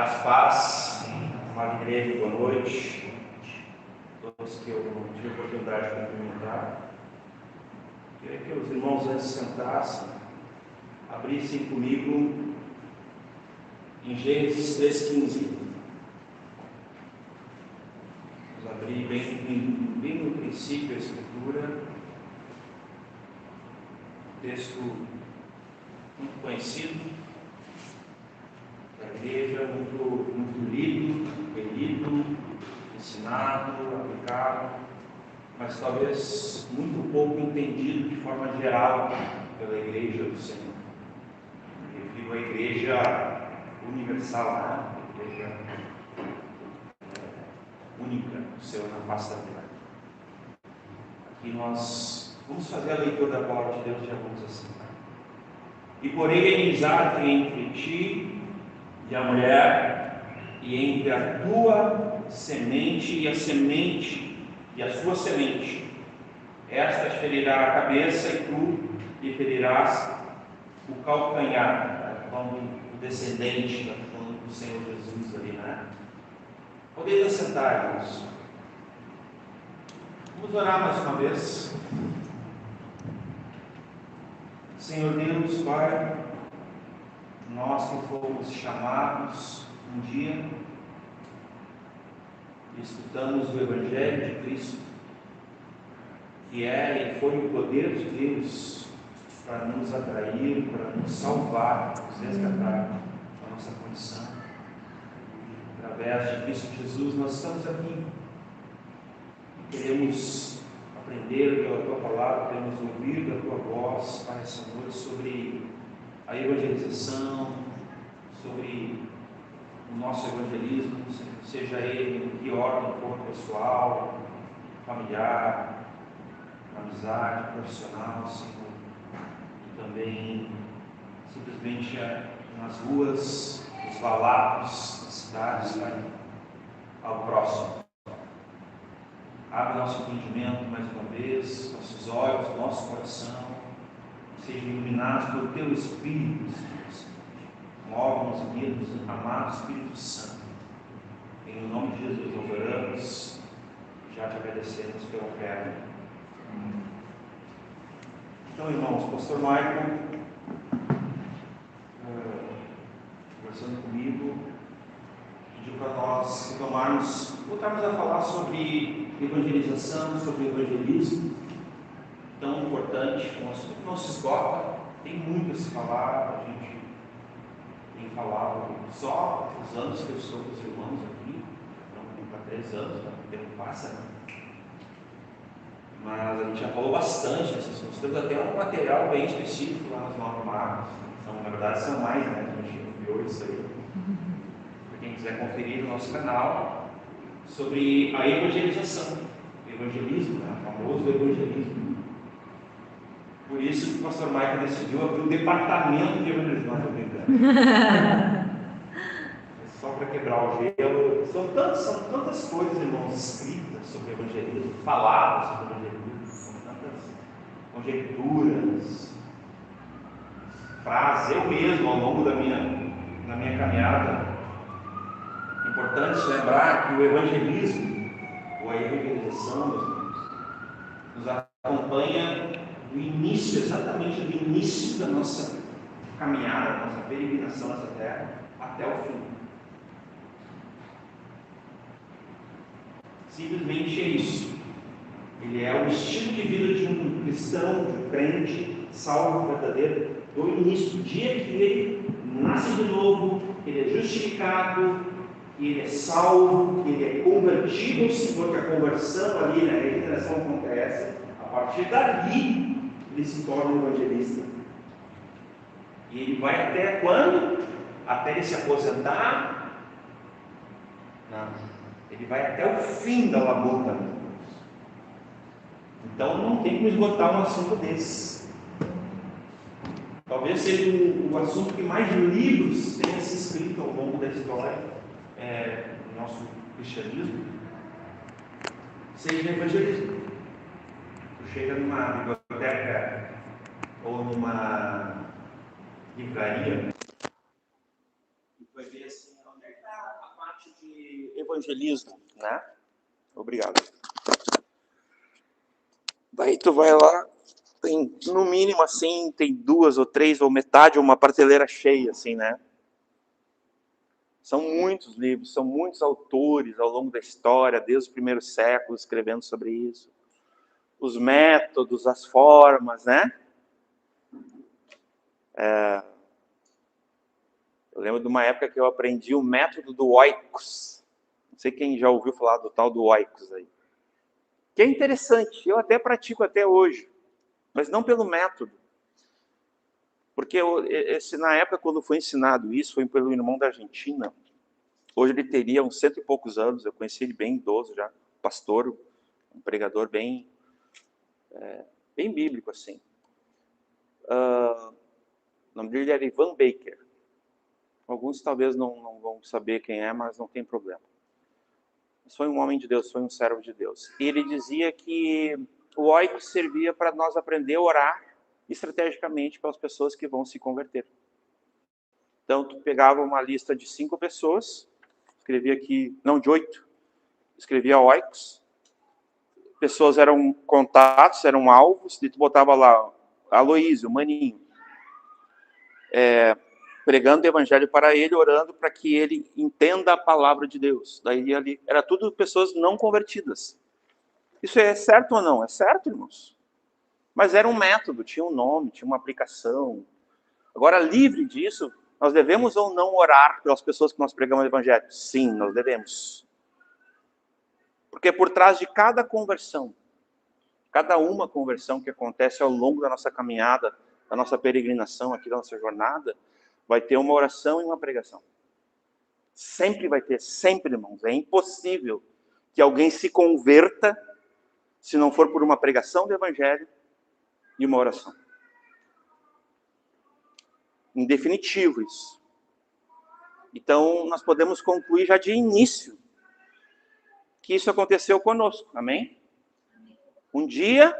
Graças a paz, amada igreja, boa noite. Todos que eu não tive a oportunidade de cumprimentar. Queria que os irmãos, antes de sentassem, abrissem comigo em Gênesis 3,15. Vamos abrir bem no princípio a Escritura. Texto muito conhecido da igreja, muito lido, relido, ensinado, aplicado, mas talvez muito pouco entendido de forma geral pela igreja do Senhor. Eu digo a igreja universal, a igreja única do Senhor na face da terra. Aqui nós vamos fazer a leitura da palavra de Deus, já vamos assim. E porém inimizade entre ti e a mulher, e entre a tua semente e a semente e a sua semente. Esta te ferirá a cabeça e tu lhe ferirás o calcanhar. Falando do descendente, falando do Senhor Jesus ali, né? Podem assentar, irmãos. Vamos orar mais uma vez. Senhor Deus, Pai, nós que fomos chamados um dia e escutamos o Evangelho de Cristo, que é e foi o poder de Deus para nos atrair, para nos salvar, nos resgatar da nossa condição. Através de Cristo Jesus, nós estamos aqui e queremos aprender pela Tua Palavra, queremos ouvir da Tua voz, Pai, essa noite, sobre a evangelização, sobre o nosso evangelismo, seja ele em que ordem for, pessoal, familiar, amizade, profissional, Senhor, e também simplesmente nas ruas, nos valados, nas cidades, Pai, ao próximo. Abre nosso entendimento mais uma vez, nossos olhos, nosso coração, sejam iluminados pelo Teu Espírito, Senhor. Move-nos e guia-nos, amado Espírito Santo. Em nome de Jesus nós oramos, já te agradecemos pela oferta. Então, irmãos, o pastor Michael, conversando comigo, pediu para nós voltarmos a falar sobre evangelização, sobre evangelismo, tão importante, um assunto que não se esgota, tem muito a se falar, a gente tem falado só os anos que eu estou com os irmãos aqui, então há 3 anos, o tempo passa, né? Mas a gente já falou bastante dessas coisas, temos até um material bem específico lá nas 9 marcas, então na verdade são mais, né? A gente enviou isso aí, para quem quiser conferir no nosso canal, sobre a evangelização, evangelismo, né? O famoso evangelismo. Por isso que o pastor Michael decidiu abrir o departamento de evangelismo. Não estou brincando. Só para quebrar o gelo. São tantas coisas, irmãos, escritas sobre evangelismo, faladas sobre evangelismo, são tantas conjecturas, frases. Eu mesmo, ao longo da minha caminhada, é importante lembrar que o evangelismo, ou a evangelização, meus irmãos, nos acompanha do início, exatamente do início da nossa caminhada, da nossa peregrinação nessa terra, até o fim. Simplesmente é isso. Ele é o estilo de vida de um cristão, de um crente, salvo, verdadeiro, do início, do dia que ele nasce de novo, que ele é justificado, que ele é salvo, que ele é convertido ao Senhor, que a conversão ali, a regeneração acontece. A partir dali, ele se torna um evangelista. E ele vai até quando? Até ele se aposentar? Não. Ele vai até o fim da labuta. Então não tem como esgotar um assunto desse. Talvez seja o assunto que mais livros tenha se escrito ao longo da história do nosso cristianismo, seja evangelismo. Tu chega numa biblioteca ou numa livraria e vai ver assim, onde é a parte de evangelismo, né? Obrigado. Daí tu vai lá, tem no mínimo assim, tem 2 ou 3 ou metade ou uma prateleira cheia assim, né? São muitos livros, são muitos autores ao longo da história, desde os primeiros séculos, escrevendo sobre isso. Os métodos, as formas, né? Eu lembro de uma época que eu aprendi o método do Oikos. Não sei quem já ouviu falar do tal do Oikos aí. Que é interessante, eu até pratico até hoje, mas não pelo método. Porque na época, quando foi ensinado isso, foi pelo irmão da Argentina. Hoje ele teria uns 100 e poucos anos, eu conheci ele bem idoso já, pastor, um pregador bem bíblico, assim. O nome dele era Ivan Baker. Alguns talvez não vão saber quem é, mas não tem problema. Mas foi um homem de Deus, foi um servo de Deus. E ele dizia que o Oikos servia para nós aprender a orar estrategicamente pelas pessoas que vão se converter. Então, tu pegava uma lista de 5 pessoas, escrevia aqui, não, de 8, escrevia Oikos. Pessoas eram contatos, eram alvos, e tu botava lá Aloísio, Maninho, pregando o evangelho para ele, orando para que ele entenda a palavra de Deus. Daí ali, era tudo pessoas não convertidas. Isso é certo ou não? É certo, irmãos. Mas era um método, tinha um nome, tinha uma aplicação. Agora, livre disso, nós devemos ou não orar pelas pessoas que nós pregamos o evangelho? Sim, nós devemos. Porque por trás de cada conversão, cada uma conversão que acontece ao longo da nossa caminhada, da nossa peregrinação aqui, da nossa jornada, vai ter uma oração e uma pregação. Sempre vai ter, sempre, irmãos. É impossível que alguém se converta se não for por uma pregação do evangelho e uma oração. Em definitivo isso. Então, nós podemos concluir já de início que isso aconteceu conosco, amém? Um dia,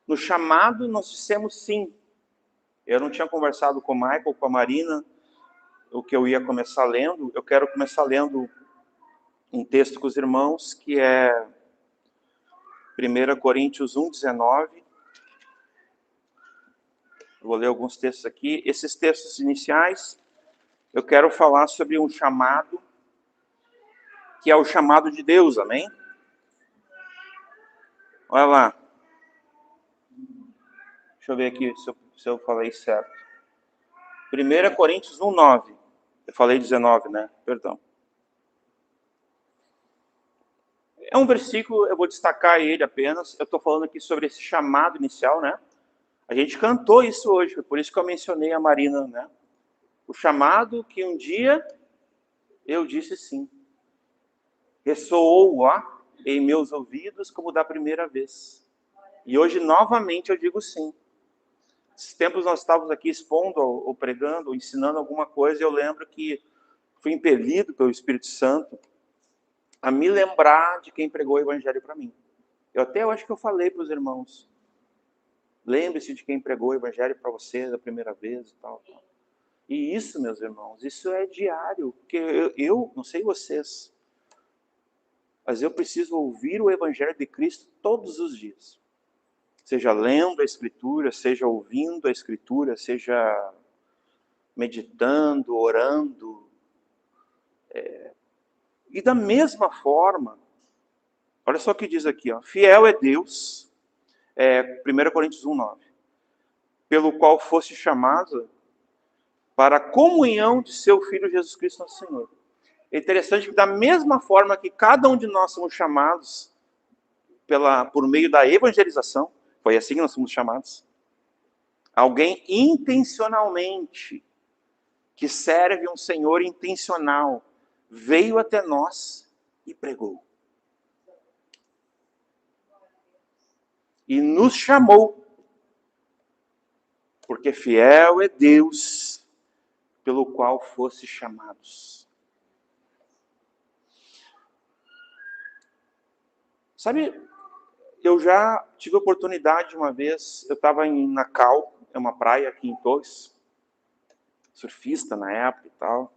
no chamado, nós dissemos sim. Eu não tinha conversado com o Michael, com a Marina, o que eu ia começar lendo. Eu quero começar lendo um texto com os irmãos, que é 1 Coríntios 1:19. Vou ler alguns textos aqui. Esses textos iniciais, eu quero falar sobre um chamado, que é o chamado de Deus, amém? Olha lá. Deixa eu ver aqui se eu falei certo. 1 Coríntios 1:9. Eu falei 19, né? Perdão. É um versículo, eu vou destacar ele apenas. Eu estou falando aqui sobre esse chamado inicial, né? A gente cantou isso hoje, por isso que eu mencionei a Marina, né? O chamado que um dia eu disse sim. Ressoou, em meus ouvidos como da primeira vez. E hoje, novamente, eu digo sim. Esses tempos nós estávamos aqui expondo, ou pregando, ou ensinando alguma coisa, e eu lembro que fui impelido pelo Espírito Santo a me lembrar de quem pregou o Evangelho para mim. Eu acho que eu falei para os irmãos, lembre-se de quem pregou o Evangelho para você da primeira vez e tal. E isso, meus irmãos, isso é diário, porque eu não sei vocês, mas eu preciso ouvir o Evangelho de Cristo todos os dias. Seja lendo a Escritura, seja ouvindo a Escritura, seja meditando, orando. E da mesma forma, olha só o que diz aqui, fiel é Deus, 1 Coríntios 1:9, pelo qual fosse chamado para a comunhão de seu Filho Jesus Cristo nosso Senhor. É interessante que da mesma forma que cada um de nós somos chamados por meio da evangelização, foi assim que nós fomos chamados, alguém intencionalmente, que serve um Senhor intencional, veio até nós e pregou. E nos chamou, porque fiel é Deus, pelo qual fosse chamados. Sabe, eu já tive a oportunidade uma vez, eu estava em Nacal, é uma praia aqui em Torres, surfista na época e tal.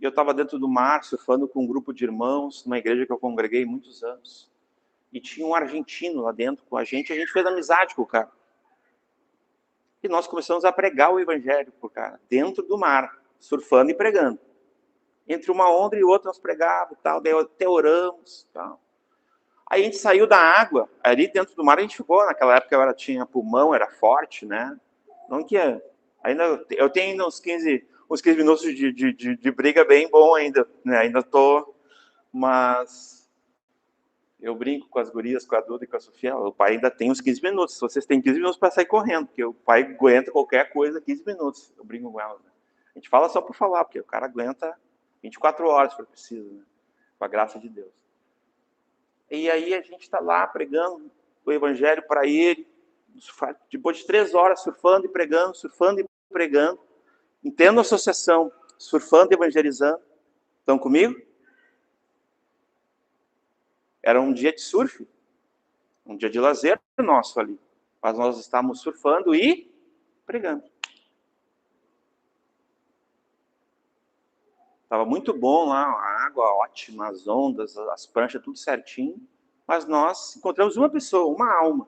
E eu estava dentro do mar, surfando com um grupo de irmãos, numa igreja que eu congreguei muitos anos. E tinha um argentino lá dentro com a gente fez amizade com o cara. E nós começamos a pregar o evangelho pro cara, dentro do mar, surfando e pregando. Entre uma onda e outra nós pregávamos e tal, daí até oramos e tal. Aí a gente saiu da água, ali dentro do mar a gente ficou, naquela época eu tinha pulmão, era forte, né? Não que ainda eu tenho ainda uns 15 minutos de briga bem bom ainda, né? Ainda tô, mas eu brinco com as gurias, com a Duda e com a Sofia, o pai ainda tem uns 15 minutos, vocês têm 15 minutos para sair correndo, porque o pai aguenta qualquer coisa 15 minutos, eu brinco com elas, né? A gente fala só por falar, porque o cara aguenta 24 horas se for preciso, né? Com a graça de Deus. E aí a gente está lá pregando o evangelho para ele, depois de 3 horas surfando e pregando. Entendo a associação, surfando e evangelizando. Estão comigo? Era um dia de surf, um dia de lazer nosso ali. Mas nós estávamos surfando e pregando. Estava muito bom lá, a água ótima, as ondas, as pranchas, tudo certinho. Mas nós encontramos uma pessoa, uma alma.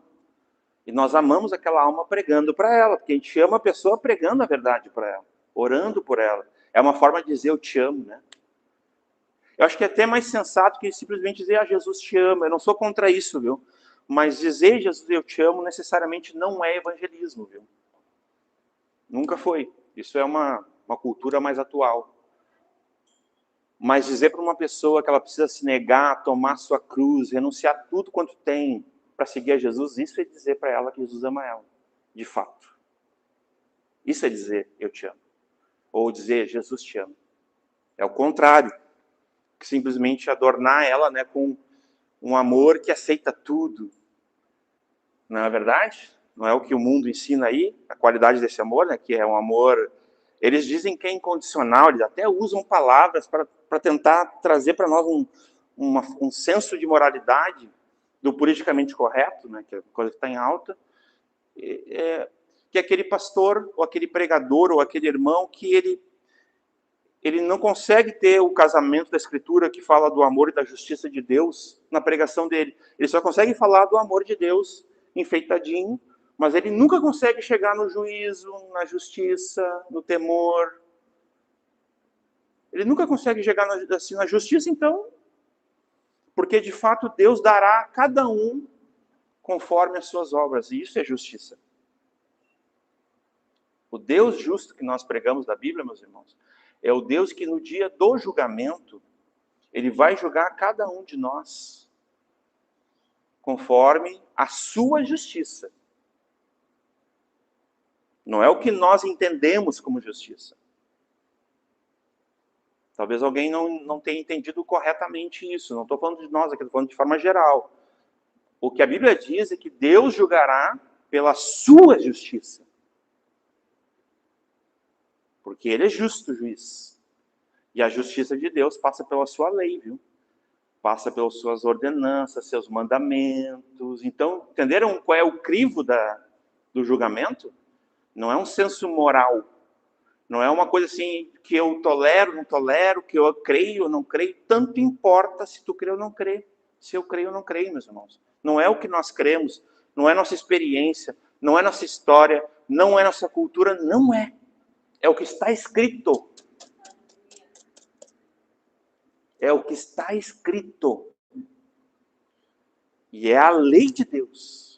E nós amamos aquela alma pregando para ela, porque a gente ama a pessoa pregando a verdade para ela, orando por ela. É uma forma de dizer eu te amo, né? Eu acho que é até mais sensato que simplesmente dizer Jesus te ama. Eu não sou contra isso, viu? Mas dizer Jesus eu te amo necessariamente não é evangelismo, viu? Nunca foi. Isso é uma cultura mais atual. Mas dizer para uma pessoa que ela precisa se negar, tomar sua cruz, renunciar tudo quanto tem para seguir a Jesus, isso é dizer para ela que Jesus ama ela, de fato. Isso é dizer eu te amo. Ou dizer Jesus te ama. É o contrário. Que simplesmente adornar ela, né, com um amor que aceita tudo. Não é verdade? Não é o que o mundo ensina aí, a qualidade desse amor, né, que é um amor... Eles dizem que é incondicional, eles até usam palavras para tentar trazer para nós um senso de moralidade do politicamente correto, né, que é a coisa que está em alta, que aquele pastor, ou aquele pregador, ou aquele irmão, que ele não consegue ter o casamento da Escritura que fala do amor e da justiça de Deus na pregação dele. Ele só consegue falar do amor de Deus enfeitadinho, mas ele nunca consegue chegar no juízo, na justiça, no temor. Ele nunca consegue chegar na justiça, então, porque de fato Deus dará a cada um conforme as suas obras, e isso é justiça. O Deus justo que nós pregamos da Bíblia, meus irmãos, é o Deus que no dia do julgamento, ele vai julgar cada um de nós conforme a sua justiça. Não é o que nós entendemos como justiça. Talvez alguém não tenha entendido corretamente isso. Não estou falando de nós aqui, estou falando de forma geral. O que a Bíblia diz é que Deus julgará pela sua justiça. Porque ele é justo juiz. E a justiça de Deus passa pela sua lei, viu? Passa pelas suas ordenanças, seus mandamentos. Então, entenderam qual é o crivo do julgamento? Não é um senso moral. Não é uma coisa assim que eu tolero, não tolero, que eu creio ou não creio. Tanto importa se tu crê ou não crê. Se eu creio ou não creio, meus irmãos. Não é o que nós cremos, não é nossa experiência, não é nossa história, não é nossa cultura, não é. É o que está escrito. É o que está escrito. E é a lei de Deus.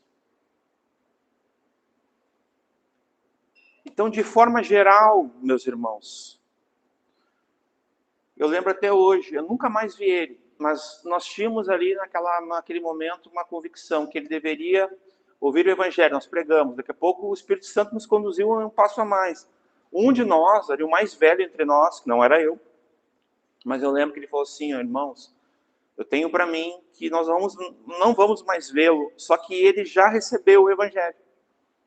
Então, de forma geral, meus irmãos, eu lembro até hoje, eu nunca mais vi ele, mas nós tínhamos ali naquele momento uma convicção que ele deveria ouvir o Evangelho, nós pregamos, daqui a pouco o Espírito Santo nos conduziu um passo a mais. Um de nós, ali o mais velho entre nós, que não era eu, mas eu lembro que ele falou assim, irmãos, eu tenho para mim que nós não vamos mais vê-lo, só que ele já recebeu o Evangelho.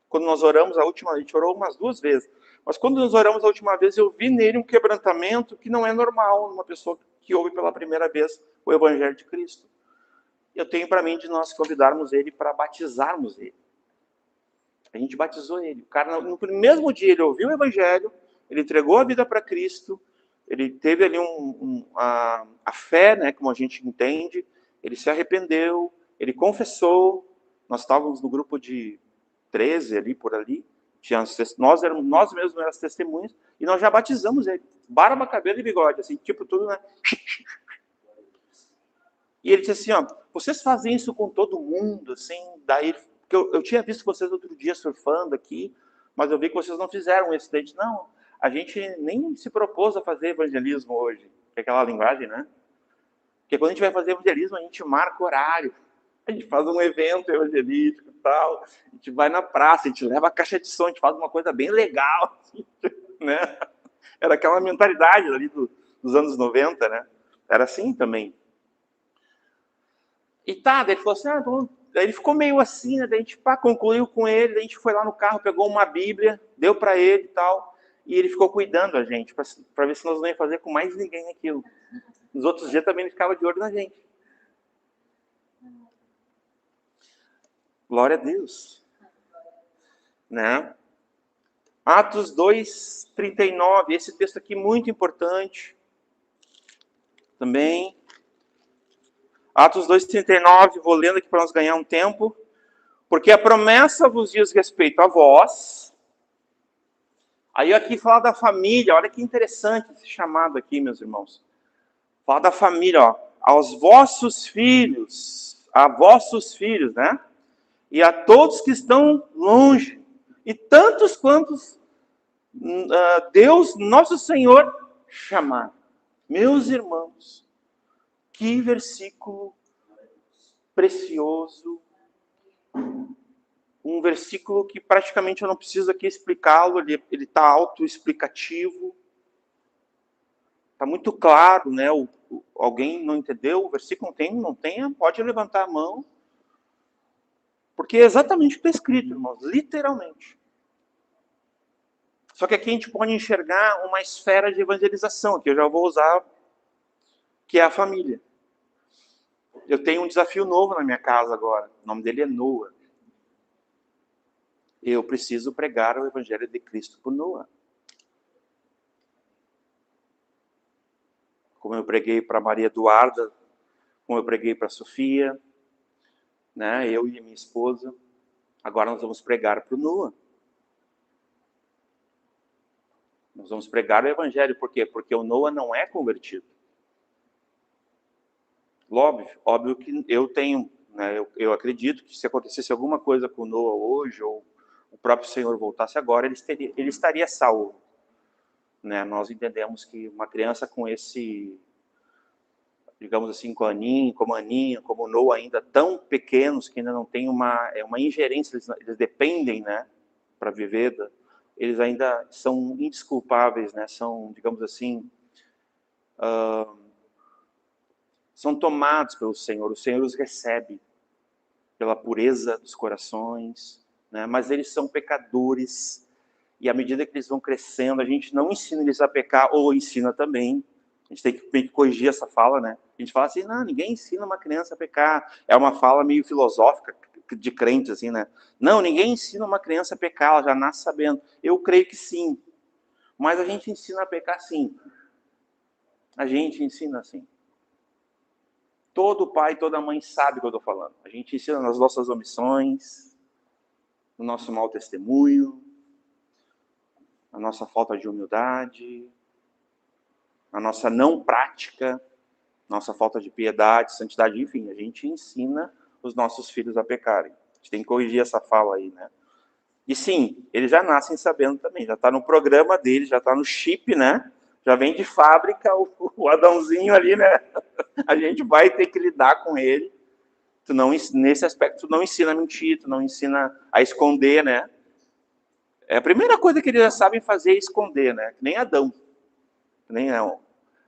Quando nós oramos a gente orou umas 2 vezes, mas quando nós oramos a última vez, eu vi nele um quebrantamento que não é normal numa pessoa que ouve pela primeira vez o Evangelho de Cristo. Eu tenho para mim de nós convidarmos ele para batizarmos ele. A gente batizou ele. O cara, no mesmo dia, ele ouviu o Evangelho, ele entregou a vida para Cristo, ele teve ali a fé, né, como a gente entende, ele se arrependeu, ele confessou. Nós estávamos no grupo de 13 ali, por ali, nós mesmos éramos testemunhas, e nós já batizamos ele, barba, cabelo e bigode, assim, tipo tudo, né? E ele disse assim, ó, vocês fazem isso com todo mundo, assim, daí, porque eu tinha visto vocês outro dia surfando aqui, mas eu vi que vocês não fizeram isso. Daí, não, a gente nem se propôs a fazer evangelismo hoje, que é aquela linguagem, né? Porque quando a gente vai fazer evangelismo, a gente marca horário, a gente faz um evento evangelístico e tal, a gente vai na praça, a gente leva a caixa de som, a gente faz uma coisa bem legal, assim, né? Era aquela mentalidade ali dos anos 90, né? Era assim também. E tá, daí ele falou assim, daí ele ficou meio assim, né? Daí a gente concluiu com ele, daí a gente foi lá no carro, pegou uma Bíblia, deu para ele e tal, e ele ficou cuidando a gente, para ver se nós não ia fazer com mais ninguém aquilo. Nos outros dias também ele ficava de olho na gente. Glória a Deus. Né? Atos 2:39, esse texto aqui muito importante também. Atos 2:39, vou lendo aqui para nós ganhar um tempo. Porque a promessa vos diz respeito a vós. Aí aqui fala da família, olha que interessante esse chamado aqui, meus irmãos. Fala da família, ó, aos vossos filhos, a vossos filhos, né? E a todos que estão longe, e tantos quantos Deus, nosso Senhor, chamar. Meus irmãos, que versículo precioso. Um versículo que praticamente eu não preciso aqui explicá-lo, ele está autoexplicativo. Está muito claro, né? Alguém não entendeu? O versículo não tem, pode levantar a mão. Porque é exatamente o que está escrito, irmãos, literalmente. Só que aqui a gente pode enxergar uma esfera de evangelização, que eu já vou usar, que é a família. Eu tenho um desafio novo na minha casa agora. O nome dele é Noah. Eu preciso pregar o Evangelho de Cristo por Noah. Como eu preguei para Maria Eduarda, como eu preguei para Sofia, né, eu e minha esposa, agora nós vamos pregar para o Noah. Nós vamos pregar o Evangelho, por quê? Porque o Noah não é convertido. Óbvio que eu tenho, né, eu acredito que se acontecesse alguma coisa com o Noah hoje, ou o próprio Senhor voltasse agora, ele estaria salvo. Né? Nós entendemos que uma criança com esse, digamos assim, com Aninha, como Noah, ainda tão pequenos, que ainda não tem uma ingerência, eles dependem, né, para viver, eles ainda são indesculpáveis, né, são, digamos assim, são tomados pelo Senhor, o Senhor os recebe pela pureza dos corações, né, mas eles são pecadores, e à medida que eles vão crescendo, a gente não ensina eles a pecar, ou ensina também. A gente tem que corrigir essa fala, né? A gente fala assim, não, ninguém ensina uma criança a pecar. É uma fala meio filosófica, de crente, assim, né? Não, ninguém ensina uma criança a pecar, ela já nasce sabendo. Eu creio que sim. Mas a gente ensina a pecar sim. A gente ensina assim. Todo pai, toda mãe sabe o que eu estou falando. A gente ensina nas nossas omissões, no nosso mau testemunho, a nossa falta de humildade, a nossa não prática, nossa falta de piedade, santidade, enfim, a gente ensina os nossos filhos a pecarem. A gente tem que corrigir essa fala aí, né? E sim, eles já nascem sabendo também, já está no programa deles, já está no chip, né? Já vem de fábrica o Adãozinho ali, né? A gente vai ter que lidar com ele. Nesse aspecto, tu não ensina a mentir, tu não ensina a esconder, né? É a primeira coisa que eles já sabem fazer é esconder, né? Que nem Adão. Que nem não.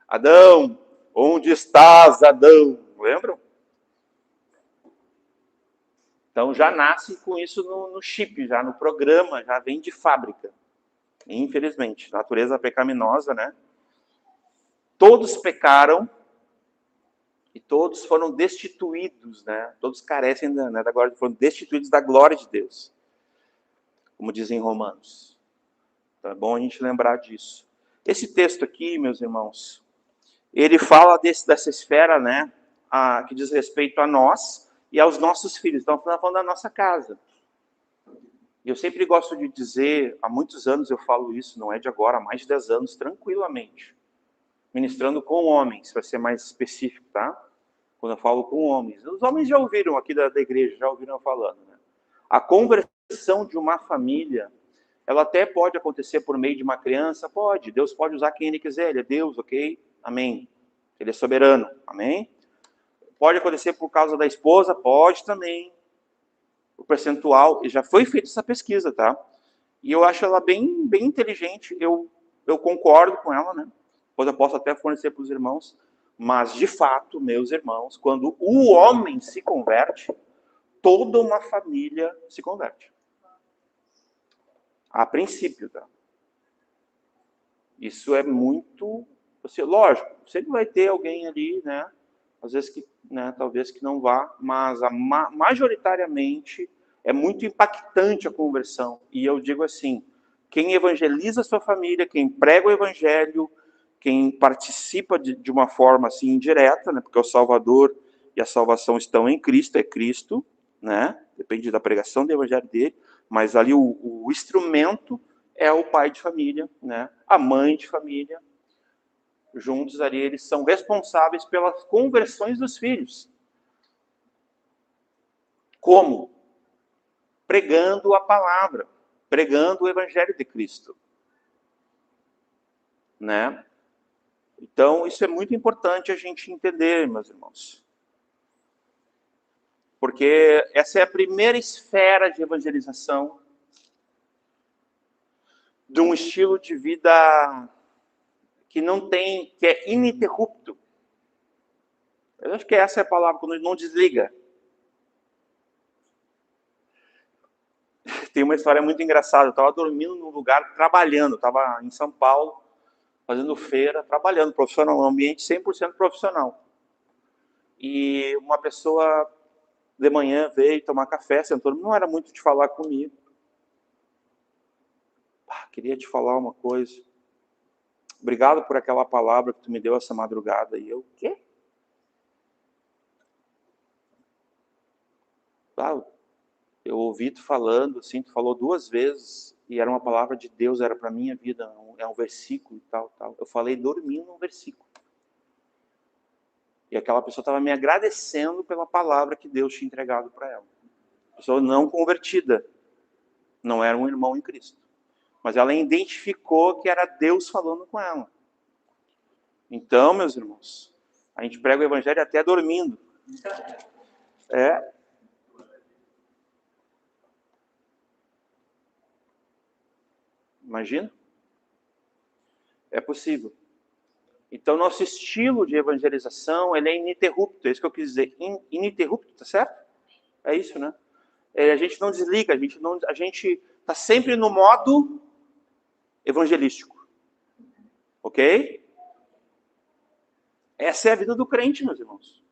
Adão, onde estás, Adão? Lembram? Então já nasce com isso no chip, já no programa, já vem de fábrica. Infelizmente, natureza pecaminosa, né? Todos pecaram e todos foram destituídos, né? Todos carecem da glória, foram destituídos da glória de Deus. Como dizem Romanos. Então é bom a gente lembrar disso. Esse texto aqui, meus irmãos, ele fala dessa esfera, né, que diz respeito a nós e aos nossos filhos. Então, estamos falando da nossa casa. E eu sempre gosto de dizer, há muitos anos eu falo isso, não é de agora, há mais de 10 anos, tranquilamente. Ministrando com homens, para ser mais específico, tá? Quando eu falo com homens. Os homens já ouviram aqui da igreja, já ouviram eu falando, né? A conversão de uma família, ela até pode acontecer por meio de uma criança, pode. Deus pode usar quem Ele quiser, Ele é Deus, ok? Amém. Ele é soberano, amém? Pode acontecer por causa da esposa, pode também. O percentual, já foi feita essa pesquisa, tá? E eu acho ela bem inteligente, eu concordo com ela, né? Depois eu posso até fornecer para os irmãos, mas de fato, meus irmãos, quando o homem se converte, toda uma família se converte. A princípio, tá? Isso é muito, lógico, sempre vai ter alguém ali, né? Às vezes que, né, talvez que não vá, mas majoritariamente é muito impactante a conversão. E eu digo assim, quem evangeliza a sua família, quem prega o evangelho, quem participa de uma forma assim indireta, né, porque o Salvador e a salvação estão em Cristo, é Cristo, né? Depende da pregação do evangelho dele, mas ali o instrumento é o pai de família, né? A mãe de família. Juntos ali, eles são responsáveis pelas conversões dos filhos. Como? Pregando a palavra, pregando o evangelho de Cristo. Né? Então, isso é muito importante a gente entender, meus irmãos. Porque essa é a primeira esfera de evangelização de um estilo de vida que não tem, que é ininterrupto. Eu acho que essa é a palavra, quando não desliga. Tem uma história muito engraçada. Eu estava dormindo num lugar, trabalhando. Estava em São Paulo, fazendo feira, trabalhando profissional, um ambiente 100% profissional. E uma pessoa de manhã veio tomar café, sentou, não era muito de falar comigo. Queria te falar uma coisa. Obrigado por aquela palavra que tu me deu essa madrugada. E eu, o quê? Eu ouvi tu falando, assim, tu falou 2 vezes, e era uma palavra de Deus, era para minha vida, é um versículo e tal. Eu falei dormindo um versículo. E aquela pessoa estava me agradecendo pela palavra que Deus tinha entregado para ela. Pessoa não convertida, não era um irmão em Cristo. Mas ela identificou que era Deus falando com ela. Então, meus irmãos, a gente prega o evangelho até dormindo. Imagina? É possível. Então, nosso estilo de evangelização, ele é ininterrupto. É isso que eu quis dizer. Ininterrupto, tá certo? É isso, né? A gente não desliga, a gente está sempre no modo evangelístico. Ok? Essa é a vida do crente, meus irmãos.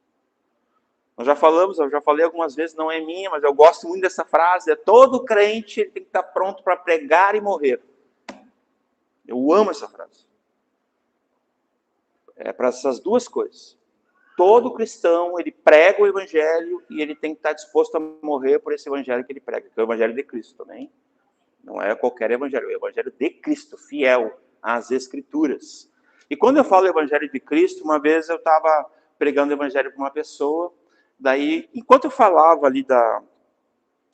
Nós já falamos, eu já falei algumas vezes, não é minha, mas eu gosto muito dessa frase, todo crente ele tem que estar pronto para pregar e morrer. Eu amo essa frase. É para essas duas coisas. Todo cristão, ele prega o evangelho e ele tem que estar disposto a morrer por esse evangelho que ele prega, que é o evangelho de Cristo também. Não é qualquer evangelho, é o evangelho de Cristo, fiel às Escrituras. E quando eu falo evangelho de Cristo, uma vez eu estava pregando o evangelho para uma pessoa, daí, enquanto eu falava ali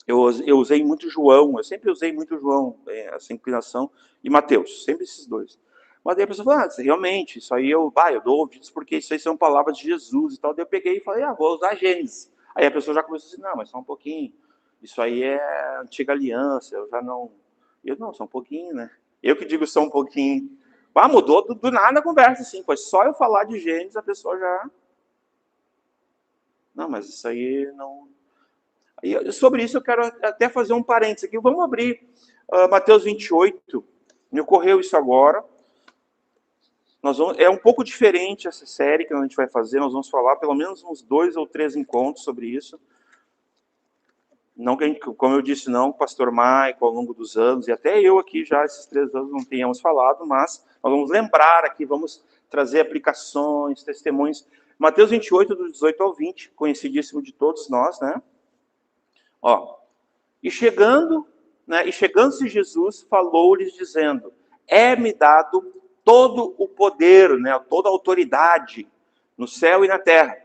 eu usei muito João, eu sempre usei muito João, essa inclinação, e Mateus, sempre esses dois. Mas daí a pessoa falou, realmente, isso aí eu dou ouvidos porque isso aí são palavras de Jesus e tal. Daí eu peguei e falei, vou usar Gênesis. Aí a pessoa já começou a dizer, não, mas só um pouquinho. Isso aí é antiga aliança, eu já não... Eu, não, só um pouquinho, né? Eu que digo só um pouquinho. Mudou do nada a conversa, assim, pois só eu falar de Gênesis, a pessoa já... Não, mas isso aí não... E sobre isso eu quero até fazer um parênteses aqui. Vamos abrir Mateus 28. Me ocorreu isso agora. É um pouco diferente essa série que a gente vai fazer. Nós vamos falar pelo menos uns 2 ou 3 encontros sobre isso. Não que a gente, como eu disse, não, o pastor Maico, ao longo dos anos, e até eu aqui já, esses 3 anos, não tenhamos falado, mas nós vamos lembrar aqui, vamos trazer aplicações, testemunhos. Mateus 28, do 18 ao 20, conhecidíssimo de todos nós, né? Ó, e chegando-se Jesus, falou-lhes dizendo, é-me dado todo o poder, né, toda a autoridade no céu e na terra.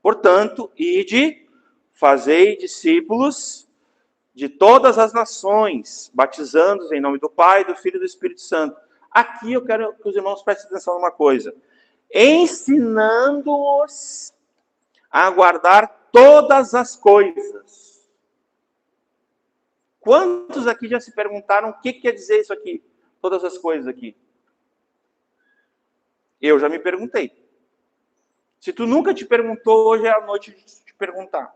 Portanto, ide, fazei discípulos de todas as nações, batizando-os em nome do Pai, do Filho e do Espírito Santo. Aqui eu quero que os irmãos prestem atenção numa coisa. Ensinando-os a guardar todas as coisas. Quantos aqui já se perguntaram o que quer dizer isso aqui? Todas as coisas aqui. Eu já me perguntei. Se tu nunca te perguntou, hoje é a noite de te perguntar.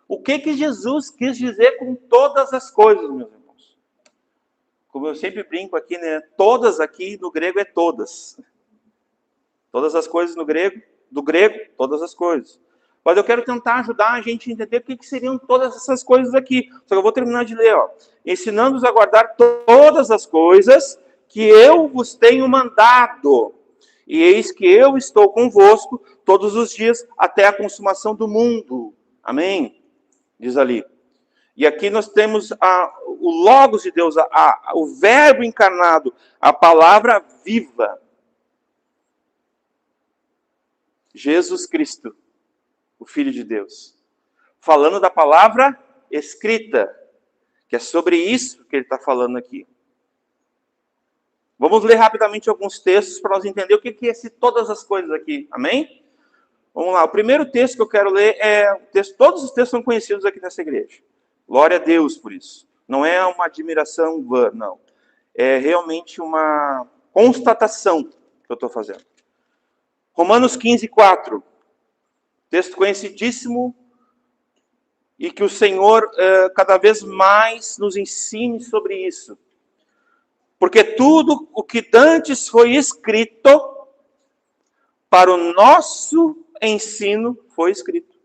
O que Jesus quis dizer com todas as coisas, meus irmãos? Como eu sempre brinco aqui, né? Todas aqui no grego é todas. Todas as coisas no grego, do grego, todas as coisas. Mas eu quero tentar ajudar a gente a entender o que seriam todas essas coisas aqui. Só que eu vou terminar de ler, ó. Ensinando-os a guardar todas as coisas que eu vos tenho mandado. E eis que eu estou convosco todos os dias até a consumação do mundo. Amém? Diz ali. E aqui nós temos o Logos de Deus, o Verbo encarnado, a palavra viva. Jesus Cristo, o Filho de Deus. Falando da palavra escrita, que é sobre isso que ele está falando aqui. Vamos ler rapidamente alguns textos para nós entender o que é todas as coisas aqui. Amém? Vamos lá. O primeiro texto que eu quero ler é um texto. Todos os textos são conhecidos aqui nessa igreja. Glória a Deus por isso. Não é uma admiração vã, não. É realmente uma constatação que eu estou fazendo. Romanos 15, 4. Texto conhecidíssimo e que o Senhor cada vez mais nos ensine sobre isso. Porque tudo o que dantes foi escrito para o nosso ensino foi escrito.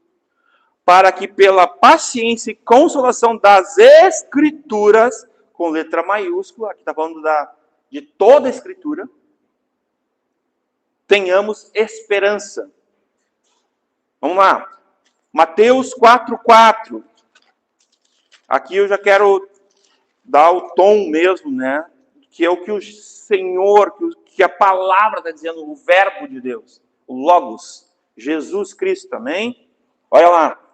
Para que pela paciência e consolação das Escrituras, com letra maiúscula, aqui está falando de toda a Escritura, tenhamos esperança. Vamos lá. Mateus 4:4. Aqui eu já quero dar o tom mesmo, né? Que é o que o Senhor, que a palavra está dizendo, o verbo de Deus, o Logos, Jesus Cristo, amém? Olha lá.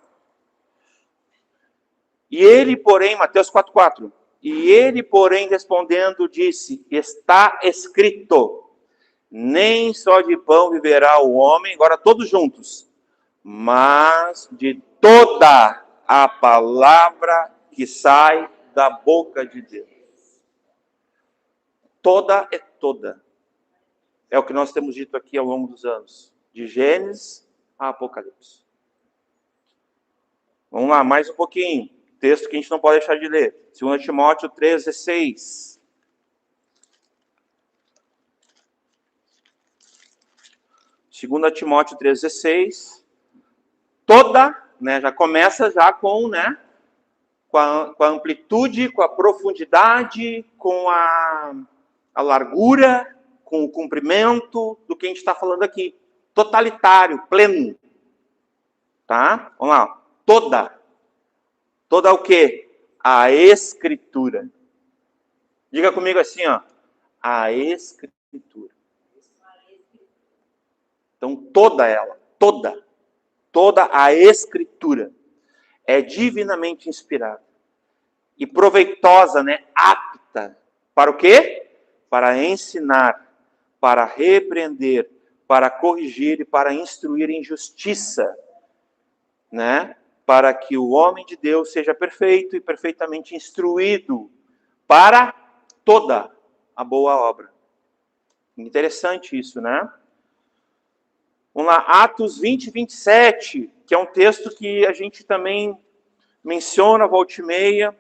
E ele, porém, Mateus 4:4. E ele, porém, respondendo, disse, está escrito, nem só de pão viverá o homem, agora todos juntos, mas de toda a palavra que sai da boca de Deus. Toda é toda. É o que nós temos dito aqui ao longo dos anos. De Gênesis a Apocalipse. Vamos lá, mais um pouquinho. Texto que a gente não pode deixar de ler. 2 Timóteo 3,16. Segunda Timóteo 3,16. Toda, né, já começa já com, né, com a amplitude, com a profundidade, com a largura, com o comprimento do que a gente está falando aqui. Totalitário, pleno. Tá? Vamos lá. Toda o quê? A Escritura. Diga comigo assim, ó. A Escritura. Então, toda ela, toda a Escritura é divinamente inspirada e proveitosa, né? Apta para o quê? Para ensinar, para repreender, para corrigir e para instruir em justiça, né? Para que o homem de Deus seja perfeito e perfeitamente instruído para toda a boa obra. Interessante isso, né? Vamos lá, Atos 20, 27, que é um texto que a gente também menciona volta e meia,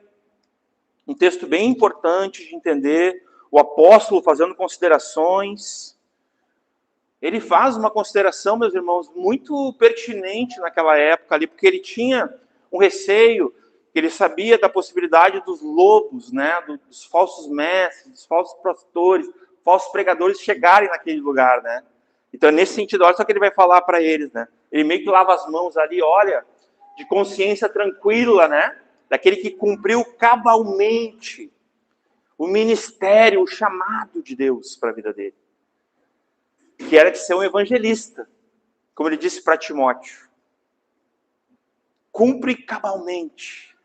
um texto bem importante de entender, o apóstolo fazendo considerações. Ele faz uma consideração, meus irmãos, muito pertinente naquela época ali, porque ele tinha um receio ele sabia da possibilidade dos lobos, né, dos falsos mestres, dos falsos pastores, falsos pregadores chegarem naquele lugar, né? Então, nesse sentido, olha só o que ele vai falar para eles, né? Ele meio que lava as mãos ali, olha, de consciência tranquila, né? Daquele que cumpriu cabalmente o ministério, o chamado de Deus para a vida dele, que era de ser um evangelista, como ele disse para Timóteo. Cumpre cabalmente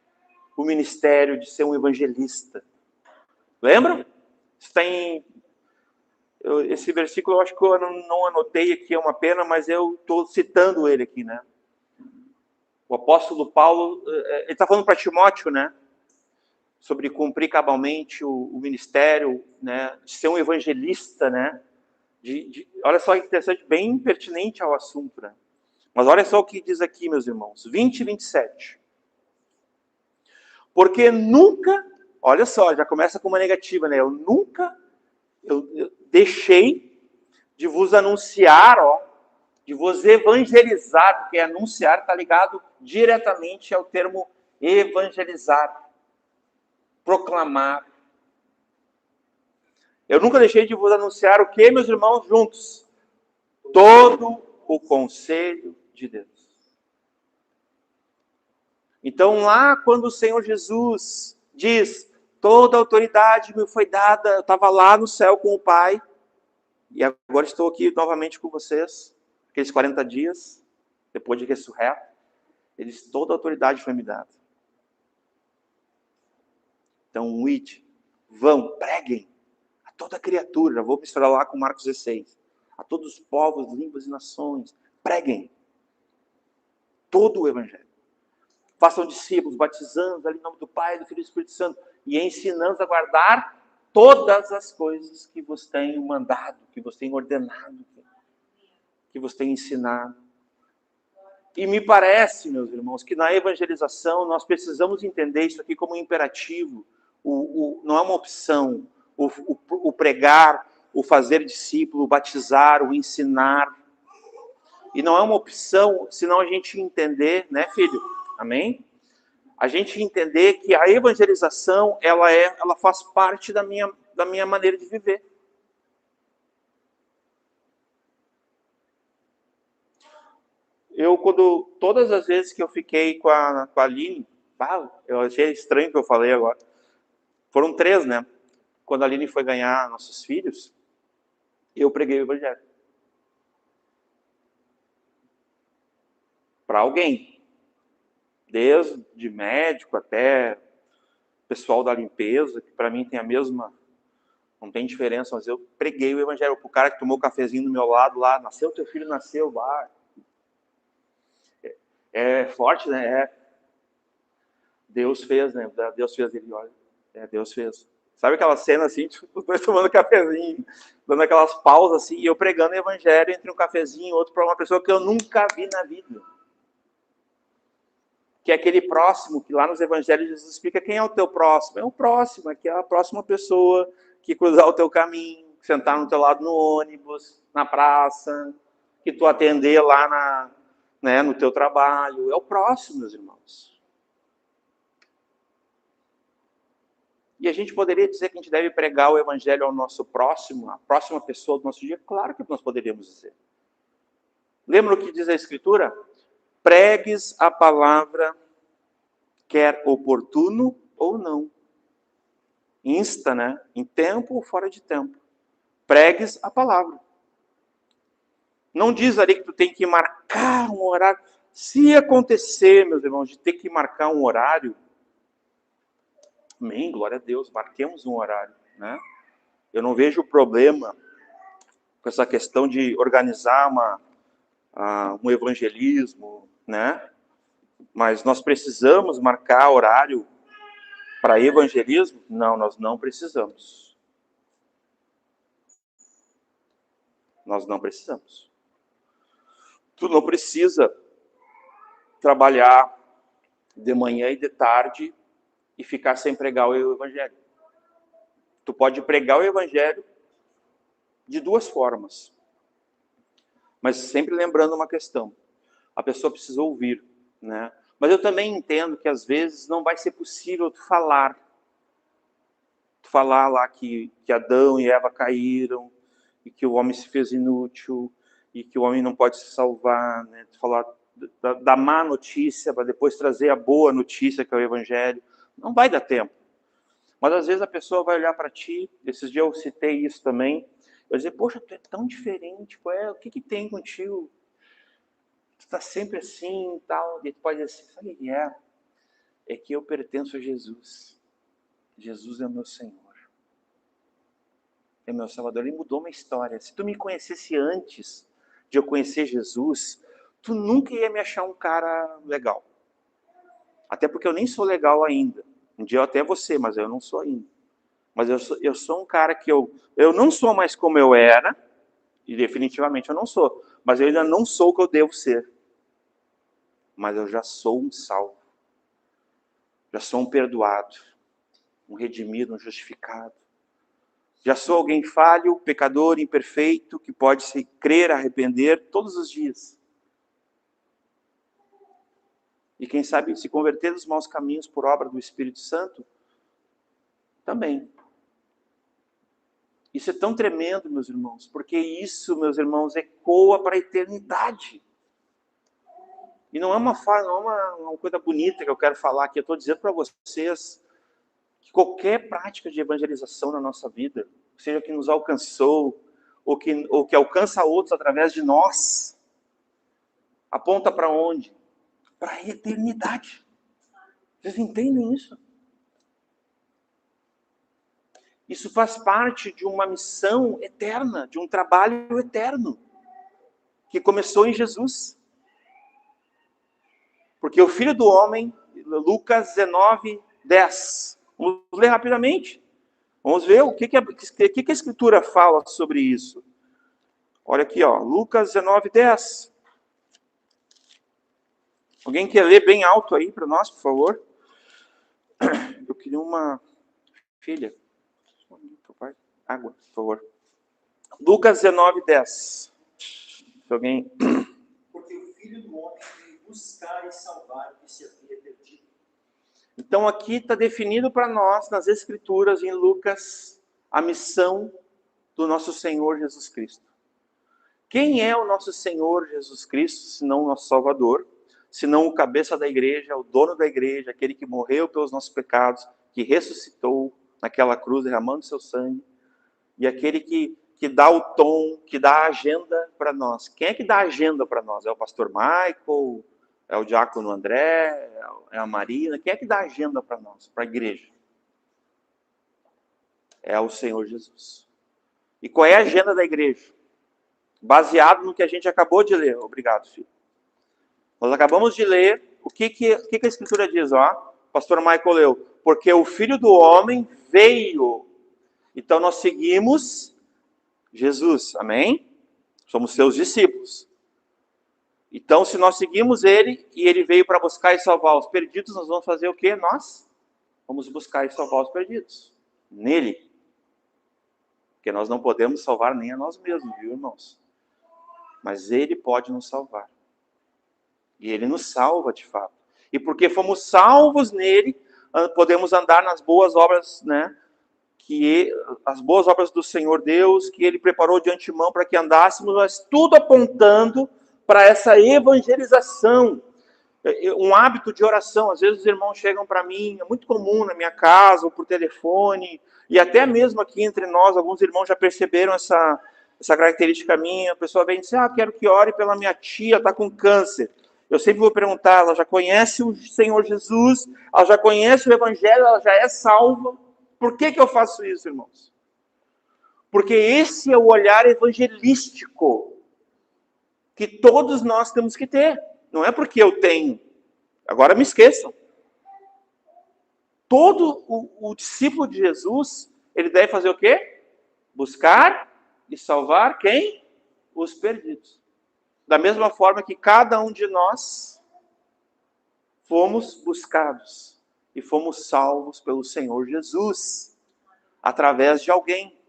o ministério de ser um evangelista. Lembram? Está em... esse versículo eu acho que eu não anotei aqui, é uma pena, mas eu estou citando ele aqui, né? O apóstolo Paulo, ele está falando para Timóteo, né? Sobre cumprir cabalmente o ministério, né? De ser um evangelista, né? Olha só que interessante, bem pertinente ao assunto, né? Mas olha só o que diz aqui, meus irmãos, 20 e 27. Porque nunca, olha só, já começa com uma negativa, né? Eu deixei de vos anunciar, de vos evangelizar, porque anunciar está ligado diretamente ao termo evangelizar, proclamar. Eu nunca deixei de vos anunciar o que, meus irmãos, juntos? Todo o conselho de Deus. Então, lá quando o Senhor Jesus diz, toda a autoridade me foi dada, eu estava lá no céu com o Pai, e agora estou aqui novamente com vocês, aqueles 40 dias, depois de ressurreto, ele diz, toda a autoridade foi me dada. Então, ide, vão, preguem a toda criatura, já vou misturar lá com Marcos 16, a todos os povos, línguas e nações, preguem todo o Evangelho. Façam discípulos, batizando ali em nome do Pai, do Filho e do Espírito Santo, e ensinando a guardar todas as coisas que vos tenho mandado, que vos tenho ordenado, que vos tenho ensinado. E me parece, meus irmãos, que na evangelização nós precisamos entender isso aqui como um imperativo, não é uma opção, o pregar, o fazer discípulo, o batizar, o ensinar. E não é uma opção, senão a gente entender, né, filho? Amém? A gente entender que a evangelização, ela faz parte da minha maneira de viver. Todas as vezes que eu fiquei com a Aline, eu achei estranho o que eu falei agora. Foram 3, né? Quando a Aline foi ganhar nossos filhos, eu preguei o evangelho. Para alguém. Desde médico até pessoal da limpeza, que para mim tem a mesma, não tem diferença, mas eu preguei o evangelho para o cara que tomou o cafezinho do meu lado lá, nasceu, teu filho nasceu, é forte, né? Deus fez, né? Deus fez ele, olha. Deus fez. Sabe aquela cena assim, tipo, os dois tomando cafezinho, dando aquelas pausas assim, e eu pregando o evangelho entre um cafezinho e outro para uma pessoa que eu nunca vi na vida. Que é aquele próximo, que lá nos evangelhos Jesus explica quem é o teu próximo. É o próximo, que é a próxima pessoa que cruzar o teu caminho, sentar no teu lado no ônibus, na praça, que tu atender lá no teu trabalho. É o próximo, meus irmãos. E a gente poderia dizer que a gente deve pregar o evangelho ao nosso próximo, à próxima pessoa do nosso dia? Claro que nós poderíamos dizer. Lembra o que diz a Escritura? Pregues a palavra, quer oportuno ou não. Insta, né? Em tempo ou fora de tempo. Pregues a palavra. Não diz ali que tu tem que marcar um horário. Se acontecer, meus irmãos, de ter que marcar um horário, amém, glória a Deus, marquemos um horário, né? Eu não vejo problema com essa questão de organizar um evangelismo, né? Mas nós precisamos marcar horário para evangelismo? Não, nós não precisamos. Nós não precisamos. Tu não precisa trabalhar de manhã e de tarde e ficar sem pregar o evangelho. Tu pode pregar o evangelho de 2 formas. Mas sempre lembrando uma questão. A pessoa precisa ouvir, né? Mas eu também entendo que às vezes não vai ser possível tu falar lá que Adão e Eva caíram, e que o homem se fez inútil, e que o homem não pode se salvar, né? Tu falar da má notícia, para depois trazer a boa notícia, que é o Evangelho. Não vai dar tempo. Mas às vezes a pessoa vai olhar para ti, esses dias eu citei isso também, eu dizer, poxa, tu é tão diferente, o que tem contigo? Tu está sempre assim e tal. E tu pode dizer assim, sabe o que é? É que eu pertenço a Jesus. Jesus é o meu Senhor. É meu Salvador. Ele mudou minha história. Se tu me conhecesse antes de eu conhecer Jesus, tu nunca ia me achar um cara legal. Até porque eu nem sou legal ainda. Um dia eu até vou ser, mas eu não sou ainda. Mas eu sou um cara que eu não sou mais como eu era, e definitivamente eu não sou. Mas eu ainda não sou o que eu devo ser. Mas eu já sou um salvo. Já sou um perdoado. Um redimido, um justificado. Já sou alguém falho, pecador, imperfeito, que pode se crer, arrepender todos os dias. E quem sabe se converter dos maus caminhos por obra do Espírito Santo, também. Isso é tão tremendo, meus irmãos, porque isso, meus irmãos, ecoa para a eternidade. E não é uma coisa bonita que eu quero falar aqui, eu estou dizendo para vocês que qualquer prática de evangelização na nossa vida, seja que nos alcançou, ou que alcança outros através de nós, aponta para onde? Para a eternidade. Vocês entendem isso? Isso faz parte de uma missão eterna, de um trabalho eterno, que começou em Jesus. Porque o Filho do Homem, Lucas 19, 10. Vamos ler rapidamente. Vamos ver o que a Escritura fala sobre isso. Olha aqui, ó, Lucas 19, 10. Alguém quer ler bem alto aí para nós, por favor? Eu queria uma filha. Água, por favor. Lucas 19, 10. Se alguém... Porque o Filho do Homem veio buscar e salvar o que se havia perdido. Então aqui está definido para nós, nas Escrituras, em Lucas, a missão do nosso Senhor Jesus Cristo. Quem é o nosso Senhor Jesus Cristo, senão o nosso Salvador, senão o cabeça da igreja, o dono da igreja, aquele que morreu pelos nossos pecados, que ressuscitou naquela cruz derramando seu sangue, e aquele que dá o tom, que dá a agenda para nós. Quem é que dá a agenda para nós? É o pastor Michael? É o diácono André? É a Marina? Quem é que dá a agenda para nós, para a igreja? É o Senhor Jesus. E qual é a agenda da igreja? Baseado no que a gente acabou de ler. Obrigado, filho. Nós acabamos de ler o que a Escritura diz, ó. O pastor Michael leu. Porque o Filho do Homem veio. Então nós seguimos Jesus, amém? Somos seus discípulos. Então, se nós seguimos ele, e ele veio para buscar e salvar os perdidos, nós vamos fazer o quê? Nós vamos buscar e salvar os perdidos. Nele. Porque nós não podemos salvar nem a nós mesmos, viu, irmãos? Mas ele pode nos salvar. E ele nos salva, de fato. E porque fomos salvos nele, podemos andar nas boas obras, né? As boas obras do Senhor Deus, que ele preparou de antemão para que andássemos, mas tudo apontando para essa evangelização, um hábito de oração. Às vezes os irmãos chegam para mim, é muito comum na minha casa, ou por telefone, e até mesmo aqui entre nós, alguns irmãos já perceberam essa característica minha. A pessoa vem e diz, quero que ore pela minha tia, está com câncer. Eu sempre vou perguntar, ela já conhece o Senhor Jesus, ela já conhece o Evangelho, ela já é salva. Por que eu faço isso, irmãos? Porque esse é o olhar evangelístico que todos nós temos que ter. Não é porque eu tenho. Agora me esqueçam. Todo o discípulo de Jesus, ele deve fazer o quê? Buscar e salvar quem? Os perdidos. Da mesma forma que cada um de nós fomos buscados e fomos salvos pelo Senhor Jesus, através de alguém.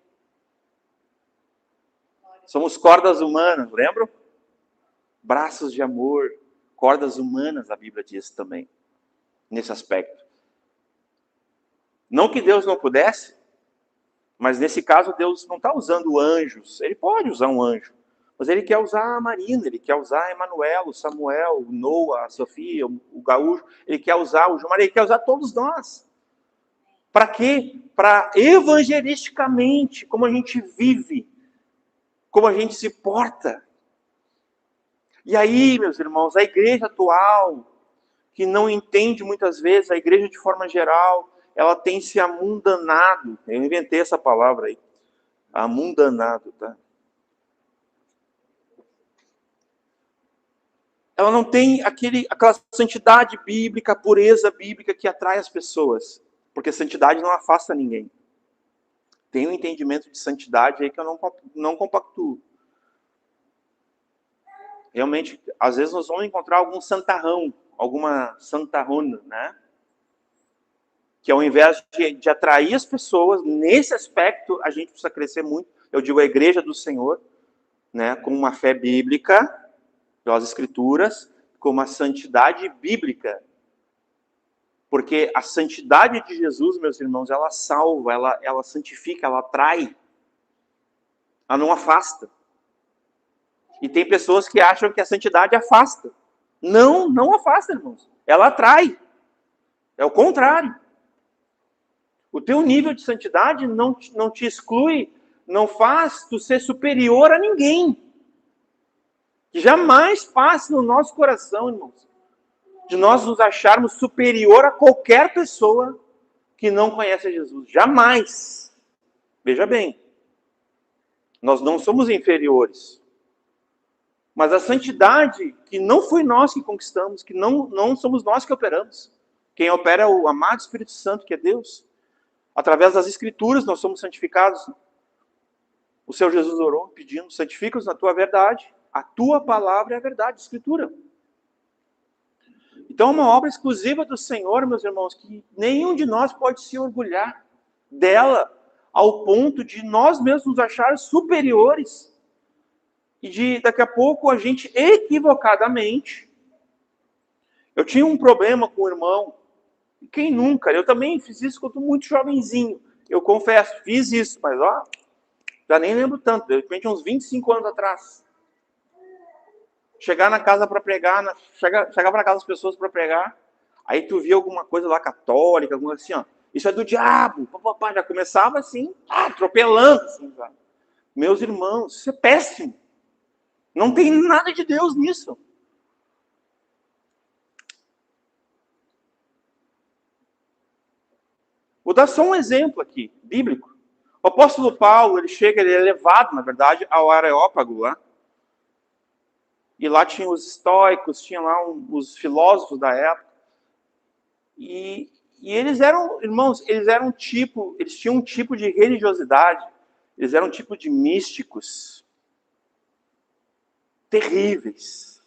Somos cordas humanas, lembram? Braços de amor, cordas humanas, a Bíblia diz também, nesse aspecto. Não que Deus não pudesse, mas nesse caso Deus não está usando anjos. Ele pode usar um anjo, mas ele quer usar a Marina, ele quer usar a Emanuel, o Samuel, o Noah, a Sofia, o Gaúcho, ele quer usar o João Maria, ele quer usar todos nós. Para quê? Para evangelisticamente, como a gente vive, como a gente se porta. E aí, meus irmãos, a igreja atual, que não entende muitas vezes, a igreja de forma geral, ela tem se amundanado. Eu inventei essa palavra aí. Amundanado, tá? Ela não tem aquela santidade bíblica, pureza bíblica que atrai as pessoas. Porque santidade não afasta ninguém. Tem um entendimento de santidade aí que eu não compactuo. Realmente, às vezes nós vamos encontrar algum santarrão, alguma santarrona, né? Que ao invés de atrair as pessoas, nesse aspecto, a gente precisa crescer muito. Eu digo a igreja do Senhor, né? Com uma fé bíblica, pelas escrituras, com uma santidade bíblica. Porque a santidade de Jesus, meus irmãos, ela salva, ela santifica, ela atrai. Ela não afasta. E tem pessoas que acham que a santidade afasta. Não afasta, irmãos. Ela atrai. É o contrário. O teu nível de santidade não te exclui, não faz tu ser superior a ninguém. Jamais passe no nosso coração, irmãos, de nós nos acharmos superior a qualquer pessoa que não conhece Jesus. Jamais. Veja bem. Nós não somos inferiores. Mas a santidade que não foi nós que conquistamos, que não somos nós que operamos. Quem opera é o amado Espírito Santo, que é Deus. Através das Escrituras nós somos santificados. O Senhor Jesus orou pedindo, santifica-os na tua verdade. A tua palavra é a verdade, a Escritura. Então é uma obra exclusiva do Senhor, meus irmãos, que nenhum de nós pode se orgulhar dela ao ponto de nós mesmos nos achar superiores e de daqui a pouco a gente equivocadamente. Eu tinha um problema com o irmão, e quem nunca? Eu também fiz isso quando muito jovenzinho. Eu confesso, fiz isso, mas já nem lembro tanto, de repente uns 25 anos atrás. Chegar na casa para pregar, chegar para casa das pessoas para pregar, aí tu via alguma coisa lá católica, alguma assim, ó, isso é do diabo, papapá, já começava assim, atropelando, assim, sabe? Meus irmãos, isso é péssimo. Não tem nada de Deus nisso. Vou dar só um exemplo aqui, bíblico. O apóstolo Paulo, ele é levado, na verdade, ao Areópago lá. E lá tinha os estoicos, tinha lá os filósofos da época. E eles eram, irmãos, eles tinham um tipo de religiosidade, eles eram um tipo de místicos terríveis.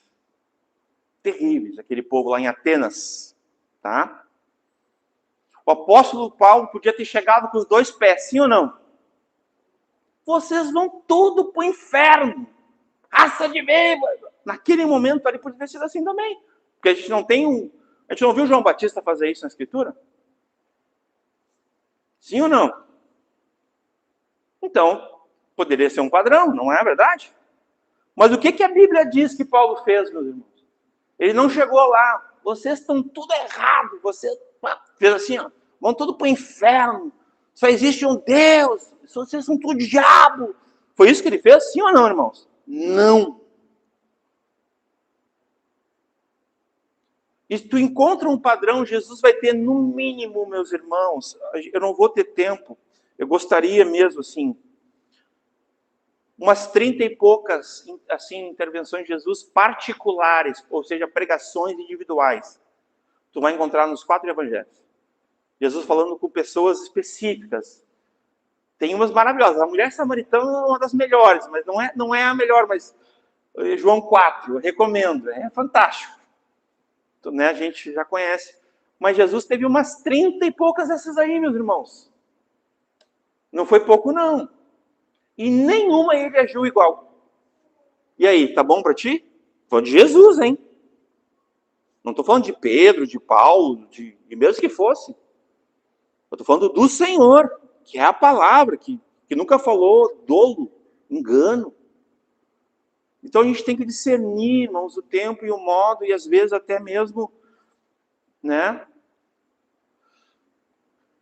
Terríveis, aquele povo lá em Atenas, tá? O apóstolo Paulo podia ter chegado com os dois pés, sim ou não? Vocês vão tudo pro inferno. Raça de bêbado. Naquele momento ali podia ter sido assim também. Porque a gente não viu João Batista fazer isso na Escritura? Sim ou não? Então, poderia ser um padrão, não é verdade? Mas o que a Bíblia diz que Paulo fez, meus irmãos? Ele não chegou lá, vocês estão tudo errado, vocês fez assim, ó, vão tudo para o inferno, só existe um Deus, vocês são tudo diabo. Foi isso que ele fez? Sim ou não, irmãos? Não. E tu encontra um padrão, Jesus vai ter no mínimo, meus irmãos, eu não vou ter tempo, eu gostaria mesmo, assim, umas 30 e poucas, assim, intervenções de Jesus particulares, ou seja, pregações individuais. Tu vai encontrar nos 4 evangelhos. Jesus falando com pessoas específicas. Tem umas maravilhosas. A mulher samaritana é uma das melhores, mas não é a melhor, mas João 4, eu recomendo, é fantástico. Então, né, a gente já conhece. Mas Jesus teve umas 30 e poucas dessas aí, meus irmãos. Não foi pouco, não. E nenhuma ele agiu igual. E aí, tá bom para ti? Foi de Jesus, hein? Não estou falando de Pedro, de Paulo, de mesmo que fosse. Eu estou falando do Senhor, que é a palavra, que nunca falou dolo, engano. Então a gente tem que discernir, irmãos, o tempo e o modo, e às vezes até mesmo, né?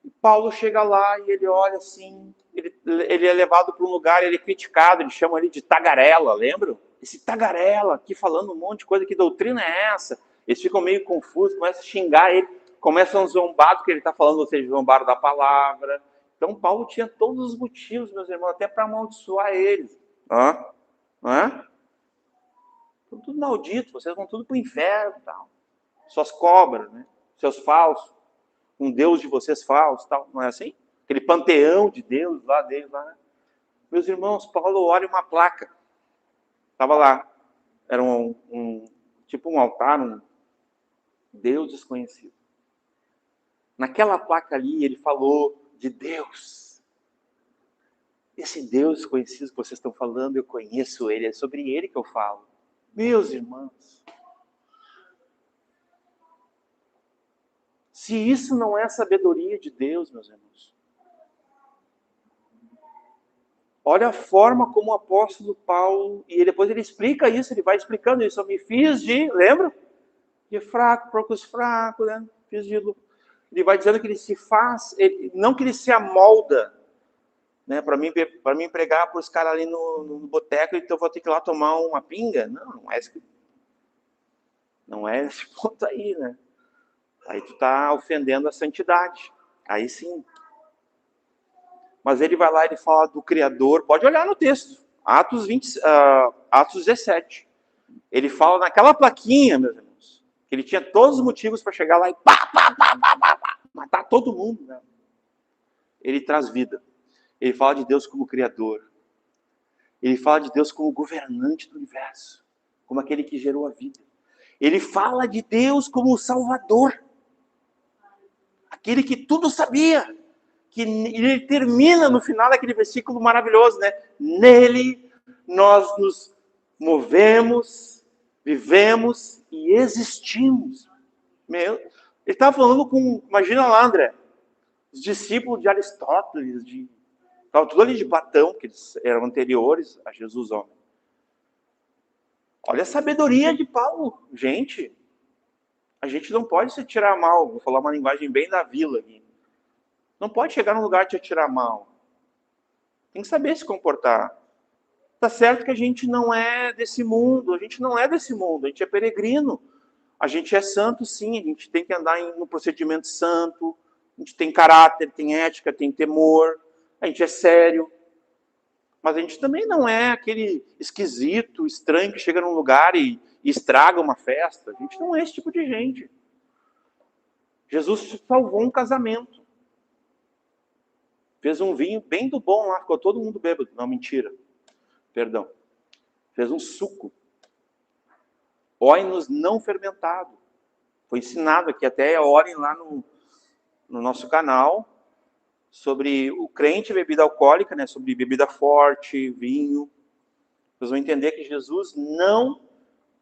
E Paulo chega lá e ele olha assim, ele é levado para um lugar, ele é criticado, ele chama ele de tagarela, lembram? Esse tagarela aqui falando um monte de coisa, que doutrina é essa? Eles ficam meio confusos, começam a xingar ele, começam a zombar do que ele está falando, ou seja, zombaram da palavra. Então Paulo tinha todos os motivos, meus irmãos, até para amaldiçoar eles. Não é? Estão tudo maldito, vocês vão tudo para o inferno e tal. Suas cobras, né? Seus falsos. Um Deus de vocês falso, tal. Não é assim? Aquele panteão de Deus lá deles, lá, né? Meus irmãos, Paulo olha uma placa. Estava lá. Era tipo um altar, um Deus desconhecido. Naquela placa ali, ele falou de Deus. Esse Deus desconhecido que vocês estão falando, eu conheço ele, é sobre ele que eu falo. Meus irmãos, se isso não é a sabedoria de Deus, meus irmãos, olha a forma como o apóstolo Paulo, e depois ele explica isso, ele vai explicando isso, eu me fiz de, lembra? De fraco, para os fracos, né? Fiz de... Ele vai dizendo que ele se faz, não que ele se amolda, né? Para mim pregar para os caras ali no boteco, então eu vou ter que ir lá tomar uma pinga. Não é esse ponto aí, né? Aí tu tá ofendendo a santidade. Aí sim. Mas ele vai lá e ele fala do Criador. Pode olhar no texto. Atos 17. Ele fala naquela plaquinha, meus irmãos, que ele tinha todos os motivos para chegar lá e matar todo mundo, né? Ele traz vida. Ele fala de Deus como Criador. Ele fala de Deus como governante do universo. Como aquele que gerou a vida. Ele fala de Deus como o Salvador. Aquele que tudo sabia. Que ele termina no final daquele versículo maravilhoso, né? Nele nós nos movemos, vivemos e existimos. Ele estava falando com, imagina lá, André, os discípulos de Aristóteles, estavam tudo ali de Platão, que eles eram anteriores a Jesus, homem. Olha a sabedoria de Paulo, gente. A gente não pode se tirar mal, vou falar uma linguagem bem da vila aqui. Não pode chegar num lugar e te atirar mal. Tem que saber se comportar. Tá certo que a gente não é desse mundo, a gente é peregrino. A gente é santo, sim, a gente tem que andar no procedimento santo, a gente tem caráter, tem ética, tem temor, a gente é sério. Mas a gente também não é aquele esquisito, estranho, que chega num lugar e estraga uma festa. A gente não é esse tipo de gente. Jesus salvou um casamento. Fez um vinho bem do bom lá, ficou todo mundo bêbado. Não, mentira. Perdão. Fez um suco. Óinos não fermentado. Foi ensinado aqui, até orem lá no nosso canal, sobre o crente e bebida alcoólica, né? Sobre bebida forte, vinho. Vocês vão entender que Jesus não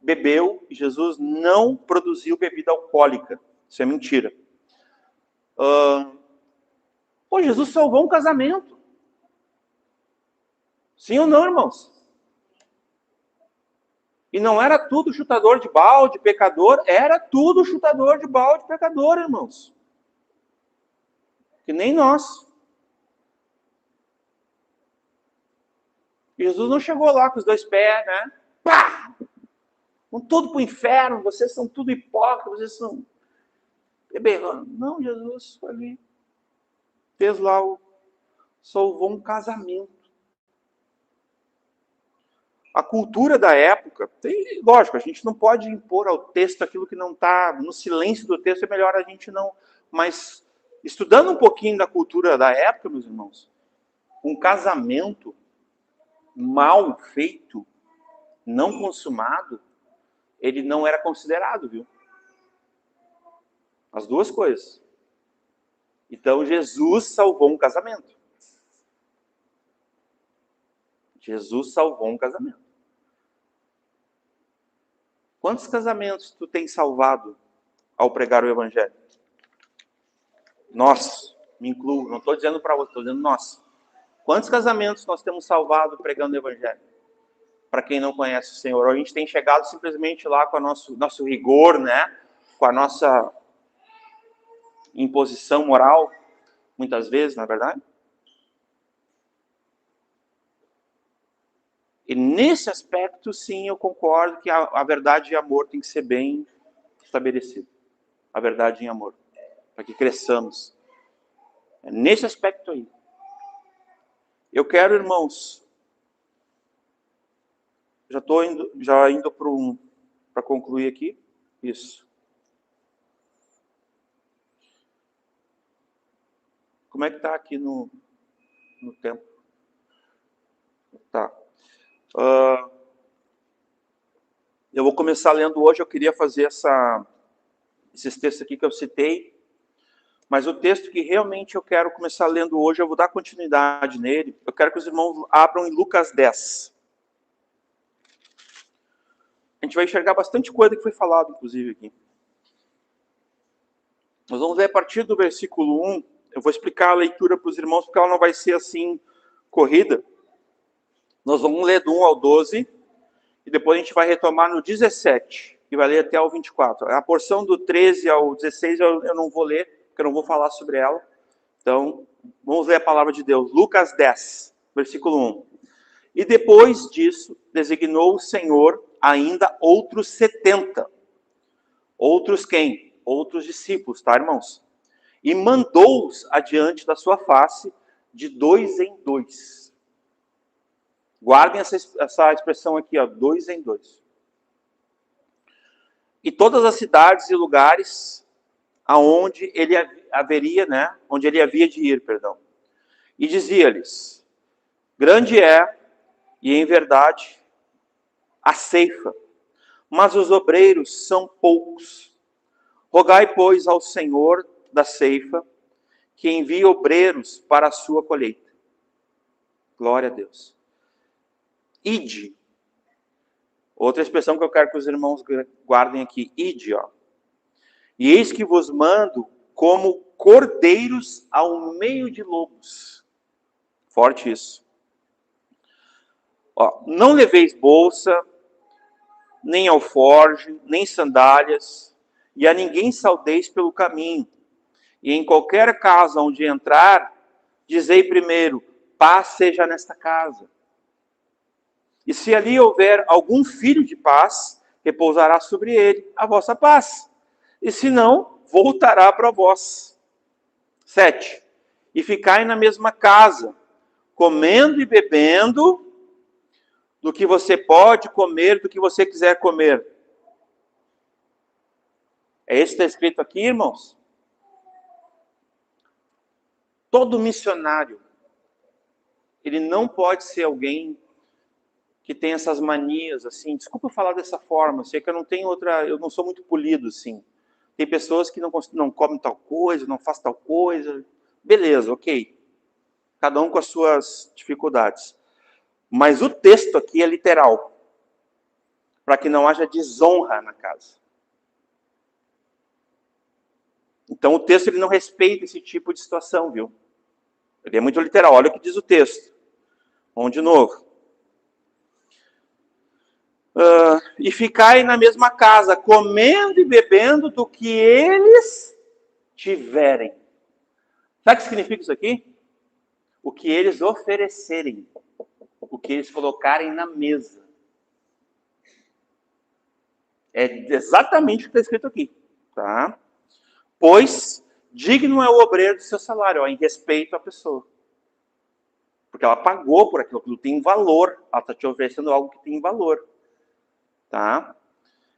bebeu, Jesus não produziu bebida alcoólica. Isso é mentira. Jesus salvou um casamento. Sim ou não, irmãos? E não era tudo chutador de balde, pecador, era tudo chutador de balde, pecador, irmãos. Que nem nós. Jesus não chegou lá com os dois pés, né? Pá! Vão tudo para o inferno, vocês são tudo hipócritas, vocês são... Não, Jesus foi ali. Fez lá, salvou um casamento. A cultura da época, lógico, a gente não pode impor ao texto aquilo que não está no silêncio do texto, é melhor a gente não... Mas, estudando um pouquinho da cultura da época, meus irmãos, um casamento mal feito, não consumado, ele não era considerado, viu? As duas coisas. Então, Jesus salvou um casamento. Jesus salvou um casamento. Quantos casamentos tu tem salvado ao pregar o evangelho? Nós, me incluo, não estou dizendo para você, estou dizendo nós. Quantos casamentos nós temos salvado pregando o evangelho? Para quem não conhece o Senhor, a gente tem chegado simplesmente lá com o nosso rigor, né? Com a nossa imposição moral, muitas vezes, não é verdade? E nesse aspecto, sim, eu concordo que a verdade e amor tem que ser bem estabelecido. A verdade em amor, para que cresçamos. É nesse aspecto aí. Eu quero, irmãos, já indo para concluir aqui. Isso. Como é que está aqui no tempo? Tá. Eu vou começar lendo hoje. Eu queria fazer esses textos aqui que eu citei. Mas o texto que realmente eu quero começar lendo hoje, eu vou dar continuidade nele. Eu quero que os irmãos abram em Lucas 10. A gente vai enxergar bastante coisa que foi falado, inclusive, aqui. Nós vamos ler a partir do versículo 1. Eu vou explicar a leitura para os irmãos, porque ela não vai ser assim, corrida. Nós vamos ler do 1 ao 12, e depois a gente vai retomar no 17, e vai ler até o 24. A porção do 13 ao 16 eu não vou ler, porque eu não vou falar sobre ela. Então, vamos ler a palavra de Deus. Lucas 10, versículo 1. E depois disso, designou o Senhor ainda outros 70. Outros quem? Outros discípulos, tá, irmãos? E mandou-os adiante da sua face, de 2 em 2. Guardem essa expressão aqui, ó, 2 em 2. E todas as cidades e lugares aonde ele haveria, né? Onde ele havia de ir, perdão. E dizia-lhes: grande é, e em verdade, a ceifa, mas os obreiros são poucos. Rogai, pois, ao Senhor da ceifa, que envie obreiros para a sua colheita. Glória a Deus. Ide. Outra expressão que eu quero que os irmãos guardem aqui. Ide, ó. E eis que vos mando como cordeiros ao meio de lobos. Forte isso. Ó, não leveis bolsa, nem alforge, nem sandálias, e a ninguém saudeis pelo caminho. E em qualquer casa onde entrar, dizei primeiro: paz seja nesta casa. E se ali houver algum filho de paz, repousará sobre ele a vossa paz. E se não, voltará para vós. 7. E ficai na mesma casa, comendo e bebendo do que você pode comer, do que você quiser comer. É isso que está escrito aqui, irmãos? Todo missionário, ele não pode ser alguém que tem essas manias, assim. Desculpa eu falar dessa forma, sei que eu não tenho outra, eu não sou muito polido, assim. Tem pessoas que não comem tal coisa, não fazem tal coisa. Beleza, ok. Cada um com as suas dificuldades. Mas o texto aqui é literal. Para que não haja desonra na casa. Então o texto ele não respeita esse tipo de situação, viu? Ele é muito literal. Olha o que diz o texto. Vamos de novo. E ficai na mesma casa, comendo e bebendo do que eles tiverem. Sabe o que significa isso aqui? O que eles oferecerem. O que eles colocarem na mesa. É exatamente o que está escrito aqui. Tá? Pois digno é o obreiro do seu salário, ó, em respeito à pessoa. Porque ela pagou por aquilo tem valor. Ela está te oferecendo algo que tem valor. Tá?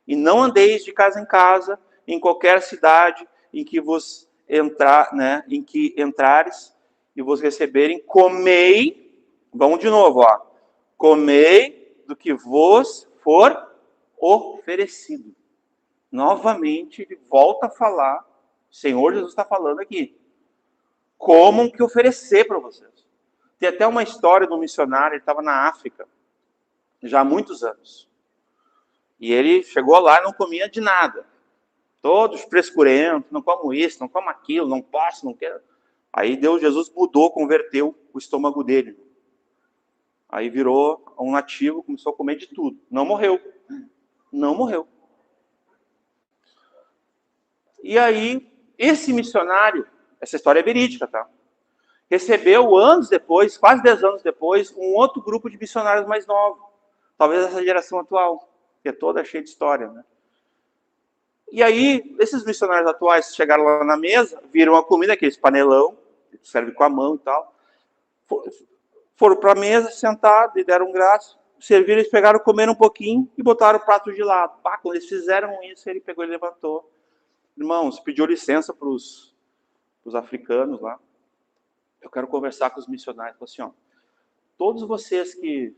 E não andeis de casa em casa, em qualquer cidade em que vos entrar, né, em que entrares e vos receberem, comei, vamos de novo, ó, comei do que vos for oferecido. Novamente, ele volta a falar, o Senhor Jesus está falando aqui, como que oferecer para vocês. Tem até uma história de um missionário, ele estava na África, já há muitos anos. E ele chegou lá e não comia de nada. Todos frescurentos, não como isso, não como aquilo, não posso, não quero. Aí Jesus mudou, converteu o estômago dele. Aí virou um nativo, começou a comer de tudo. Não morreu. Não morreu. E aí, esse missionário, essa história é verídica, tá? Recebeu anos depois, quase 10 anos depois, um outro grupo de missionários mais novos. Talvez essa geração atual, que é toda cheia de história, né? E aí, esses missionários atuais chegaram lá na mesa, viram a comida, aqueles panelão, que serve com a mão e tal. Foram para a mesa, sentados, e deram graça. Serviram, eles pegaram, comeram um pouquinho e botaram o prato de lado. Pá, quando eles fizeram isso, ele pegou e levantou. Irmãos, pediu licença para os africanos lá. Eu quero conversar com os missionários. Falou assim, ó, todos vocês que...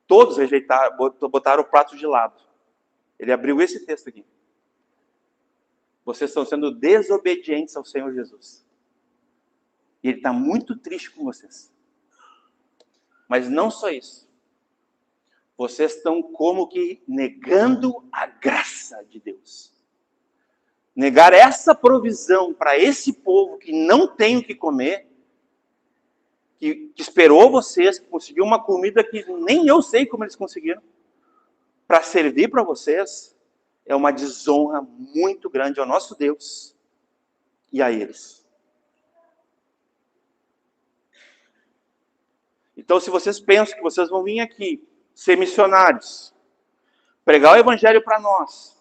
Todos rejeitaram, botaram o prato de lado. Ele abriu esse texto aqui. Vocês estão sendo desobedientes ao Senhor Jesus. E Ele está muito triste com vocês. Mas não só isso. Vocês estão como que negando a graça de Deus. Negar essa provisão para esse povo que não tem o que comer, que esperou vocês, que conseguiu uma comida que nem eu sei como eles conseguiram, para servir para vocês, é uma desonra muito grande ao nosso Deus e a eles. Então, se vocês pensam que vocês vão vir aqui ser missionários, pregar o evangelho para nós,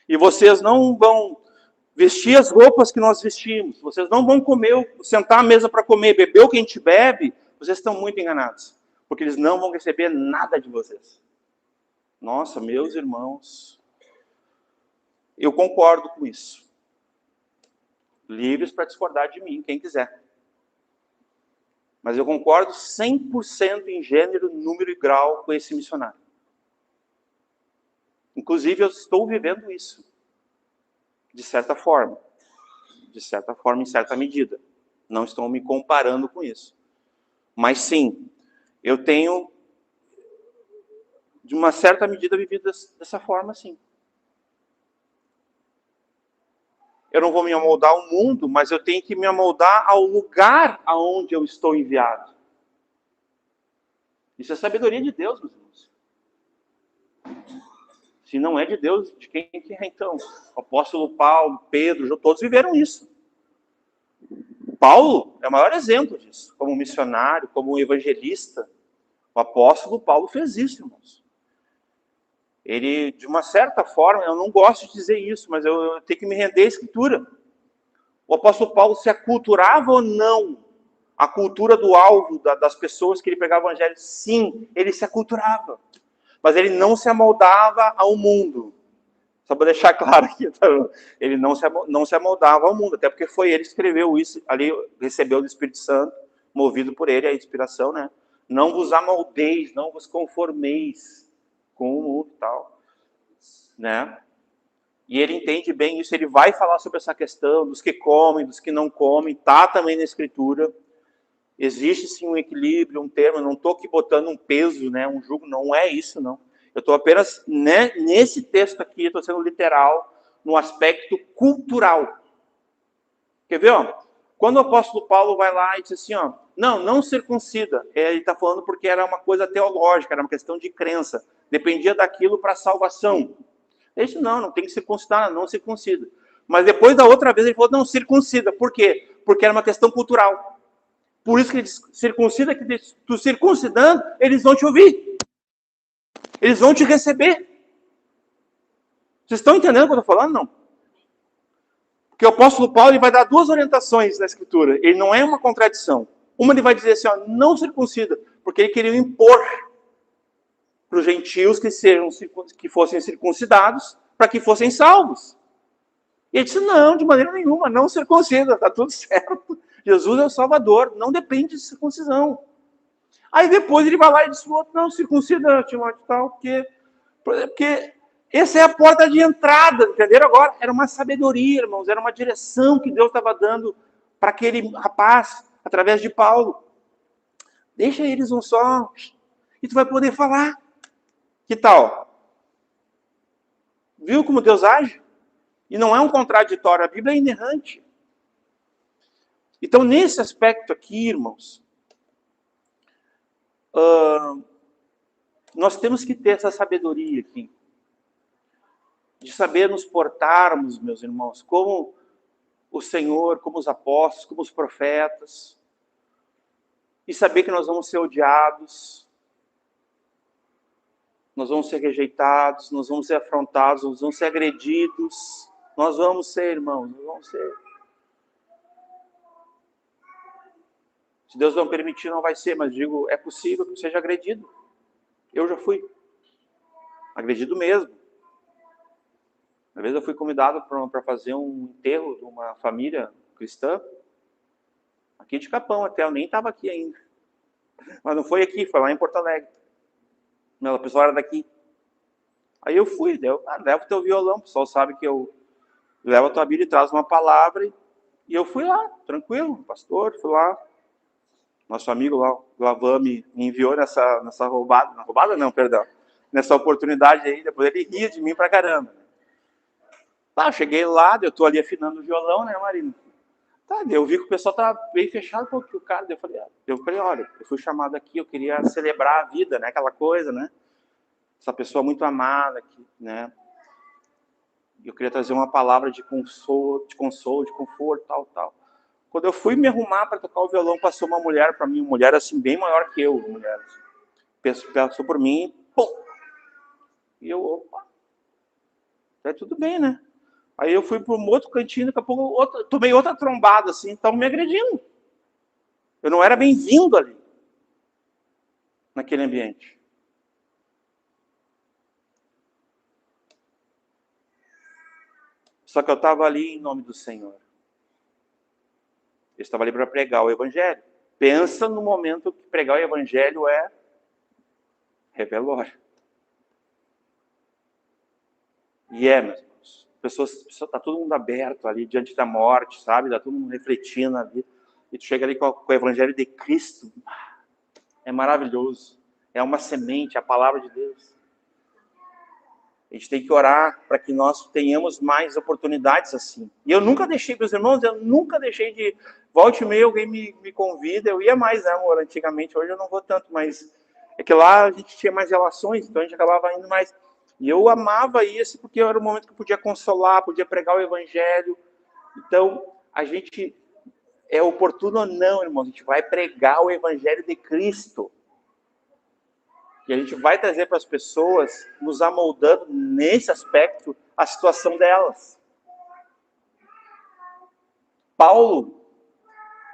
e vocês não vão vestir as roupas que nós vestimos, vocês não vão comer, sentar à mesa para comer, beber o que a gente bebe, vocês estão muito enganados, porque eles não vão receber nada de vocês. Nossa, meus irmãos, eu concordo com isso. Livres para discordar de mim, quem quiser. Mas eu concordo 100% em gênero, número e grau com esse missionário. Inclusive, eu estou vivendo isso. De certa forma. De certa forma, em certa medida. Não estou me comparando com isso. Mas sim, eu tenho, de uma certa medida, vivido dessa forma, sim. Eu não vou me amoldar ao mundo, mas eu tenho que me amoldar ao lugar aonde eu estou enviado. Isso é sabedoria de Deus, meus irmãos. Se não é de Deus, de quem que é então? O apóstolo Paulo, Pedro, todos viveram isso. Paulo é o maior exemplo disso. Como missionário, como evangelista. O apóstolo Paulo fez isso, irmãos. Ele, de uma certa forma, eu não gosto de dizer isso, mas eu tenho que me render à Escritura. O apóstolo Paulo se aculturava ou não a cultura do alvo das pessoas que ele pregava o evangelho? Sim, ele se aculturava. Mas ele não se amoldava ao mundo. Só para deixar claro aqui, tá? Ele não se amoldava ao mundo, até porque foi ele que escreveu isso, ali recebeu do Espírito Santo, movido por ele, a inspiração, né? Não vos amoldeis, não vos conformeis com o mundo e tal, né? E ele entende bem isso, ele vai falar sobre essa questão dos que comem, dos que não comem, tá também na Escritura. Existe sim um equilíbrio, um termo, eu não estou aqui botando um peso, né, um jugo, não é isso, não. Eu estou apenas, né, nesse texto aqui, estou sendo literal, no aspecto cultural. Quer ver, ó? Quando o apóstolo Paulo vai lá e diz assim, ó, não circuncida, ele está falando porque era uma coisa teológica, era uma questão de crença, dependia daquilo para a salvação. Ele disse, não tem que circuncidar, não circuncida. Mas depois da outra vez ele falou, não, circuncida. Por quê? Porque era uma questão cultural. Por isso que ele diz, circuncida, que tu circuncidando, eles vão te ouvir. Eles vão te receber. Vocês estão entendendo o que eu estou falando? Não. Porque o apóstolo Paulo ele vai dar duas orientações na Escritura. Ele não é uma contradição. Uma ele vai dizer assim, ó, não circuncida, porque ele queria impor para os gentios que fossem circuncidados, para que fossem salvos. E ele disse, não, de maneira nenhuma, não circuncida, está tudo certo. Jesus é o Salvador, não depende de circuncisão. Aí depois ele vai lá e diz, não, circuncida, Timóteo, tal, porque essa é a porta de entrada, entenderam agora? Era uma sabedoria, irmãos, era uma direção que Deus estava dando para aquele rapaz, através de Paulo. Deixa eles um só, e tu vai poder falar. Que tal? Viu como Deus age? E não é um contraditório, a Bíblia é inerrante. Então, nesse aspecto aqui, irmãos, nós temos que ter essa sabedoria aqui, de saber nos portarmos, meus irmãos, como o Senhor, como os apóstolos, como os profetas, e saber que nós vamos ser odiados, nós vamos ser rejeitados, nós vamos ser afrontados, nós vamos ser agredidos, nós vamos ser, irmãos, nós vamos ser. Se Deus não permitir, não vai ser, mas digo, é possível que eu seja agredido. Eu já fui agredido mesmo. Uma vez eu fui convidado para fazer um enterro de uma família cristã, aqui de Capão até, eu nem estava aqui ainda. Mas não foi aqui, foi lá em Porto Alegre. Não, a pessoa era daqui. Aí eu fui, leva o teu violão, o pessoal sabe que eu levo a tua Bíblia e traz uma palavra. E eu fui lá, tranquilo, pastor, fui lá. Nosso amigo lá, o Lavan, me enviou nessa roubada, nessa oportunidade aí, depois ele ria de mim pra caramba. Tá, eu cheguei lá, eu tô ali afinando o violão, né, Marina? Tá, eu vi que o pessoal tá bem fechado, porque o cara, eu falei, olha, eu fui chamado aqui, eu queria celebrar a vida, né, aquela coisa, né? Essa pessoa muito amada aqui, né? Eu queria trazer uma palavra de consolo, de conforto, tal. Quando eu fui me arrumar para tocar o violão, passou uma mulher para mim, uma mulher assim, bem maior que eu, mulher. Passou por mim, pum! E eu, opa, tá tudo bem, né? Aí eu fui para um outro cantinho, daqui a pouco tomei outra trombada, assim, estavam me agredindo. Eu não era bem-vindo ali, naquele ambiente. Só que eu estava ali em nome do Senhor. Eu estava ali para pregar o Evangelho. Pensa no momento que pregar o Evangelho é revelório. E meus irmãos, está todo mundo aberto ali diante da morte, sabe? Está todo mundo refletindo ali. E tu chega ali com o Evangelho de Cristo. É maravilhoso. É uma semente, a palavra de Deus. A gente tem que orar para que nós tenhamos mais oportunidades assim. E eu nunca deixei, meus irmãos, de... Volte e meia, alguém me convida. Eu ia mais, né, amor? Antigamente, hoje eu não vou tanto, mas é que lá a gente tinha mais relações, então a gente acabava indo mais. E eu amava isso, porque era o momento que eu podia consolar, podia pregar o Evangelho. Então, a gente... É oportuno ou não, irmão? A gente vai pregar o Evangelho de Cristo. E a gente vai trazer para as pessoas, nos amoldando nesse aspecto, a situação delas. Paulo,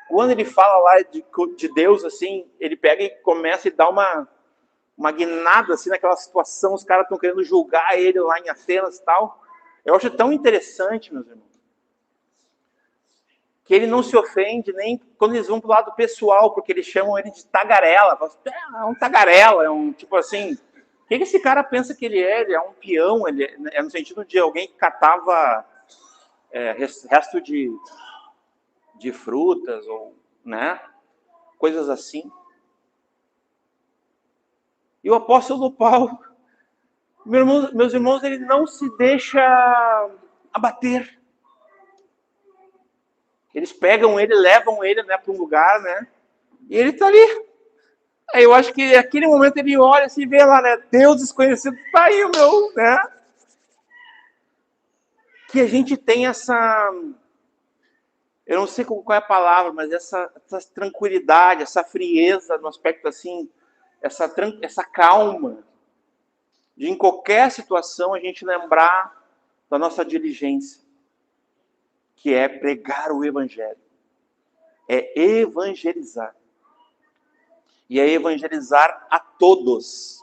quando ele fala lá de Deus, assim, ele pega e começa e dá uma guinada assim, naquela situação, os caras estão querendo julgar ele lá em Atenas e tal. Eu acho tão interessante, meus irmãos, que ele não se ofende nem quando eles vão para o lado pessoal, porque eles chamam ele de tagarela. É um tagarela, é um tipo assim... O que esse cara pensa que ele é? Ele é um peão, ele é no sentido de alguém que catava resto de frutas, ou, né? Coisas assim. E o apóstolo Paulo, meus irmãos, ele não se deixa abater. Eles pegam ele, levam ele, né, para um lugar, né? E ele está ali. Aí eu acho que naquele momento ele olha assim e vê lá, né? Deus desconhecido, tá aí o meu, né? Que a gente tem essa... Eu não sei qual é a palavra, mas essa tranquilidade, essa frieza no aspecto assim, essa calma. De em qualquer situação a gente lembrar da nossa diligência. Que é pregar o Evangelho. É evangelizar. E é evangelizar a todos.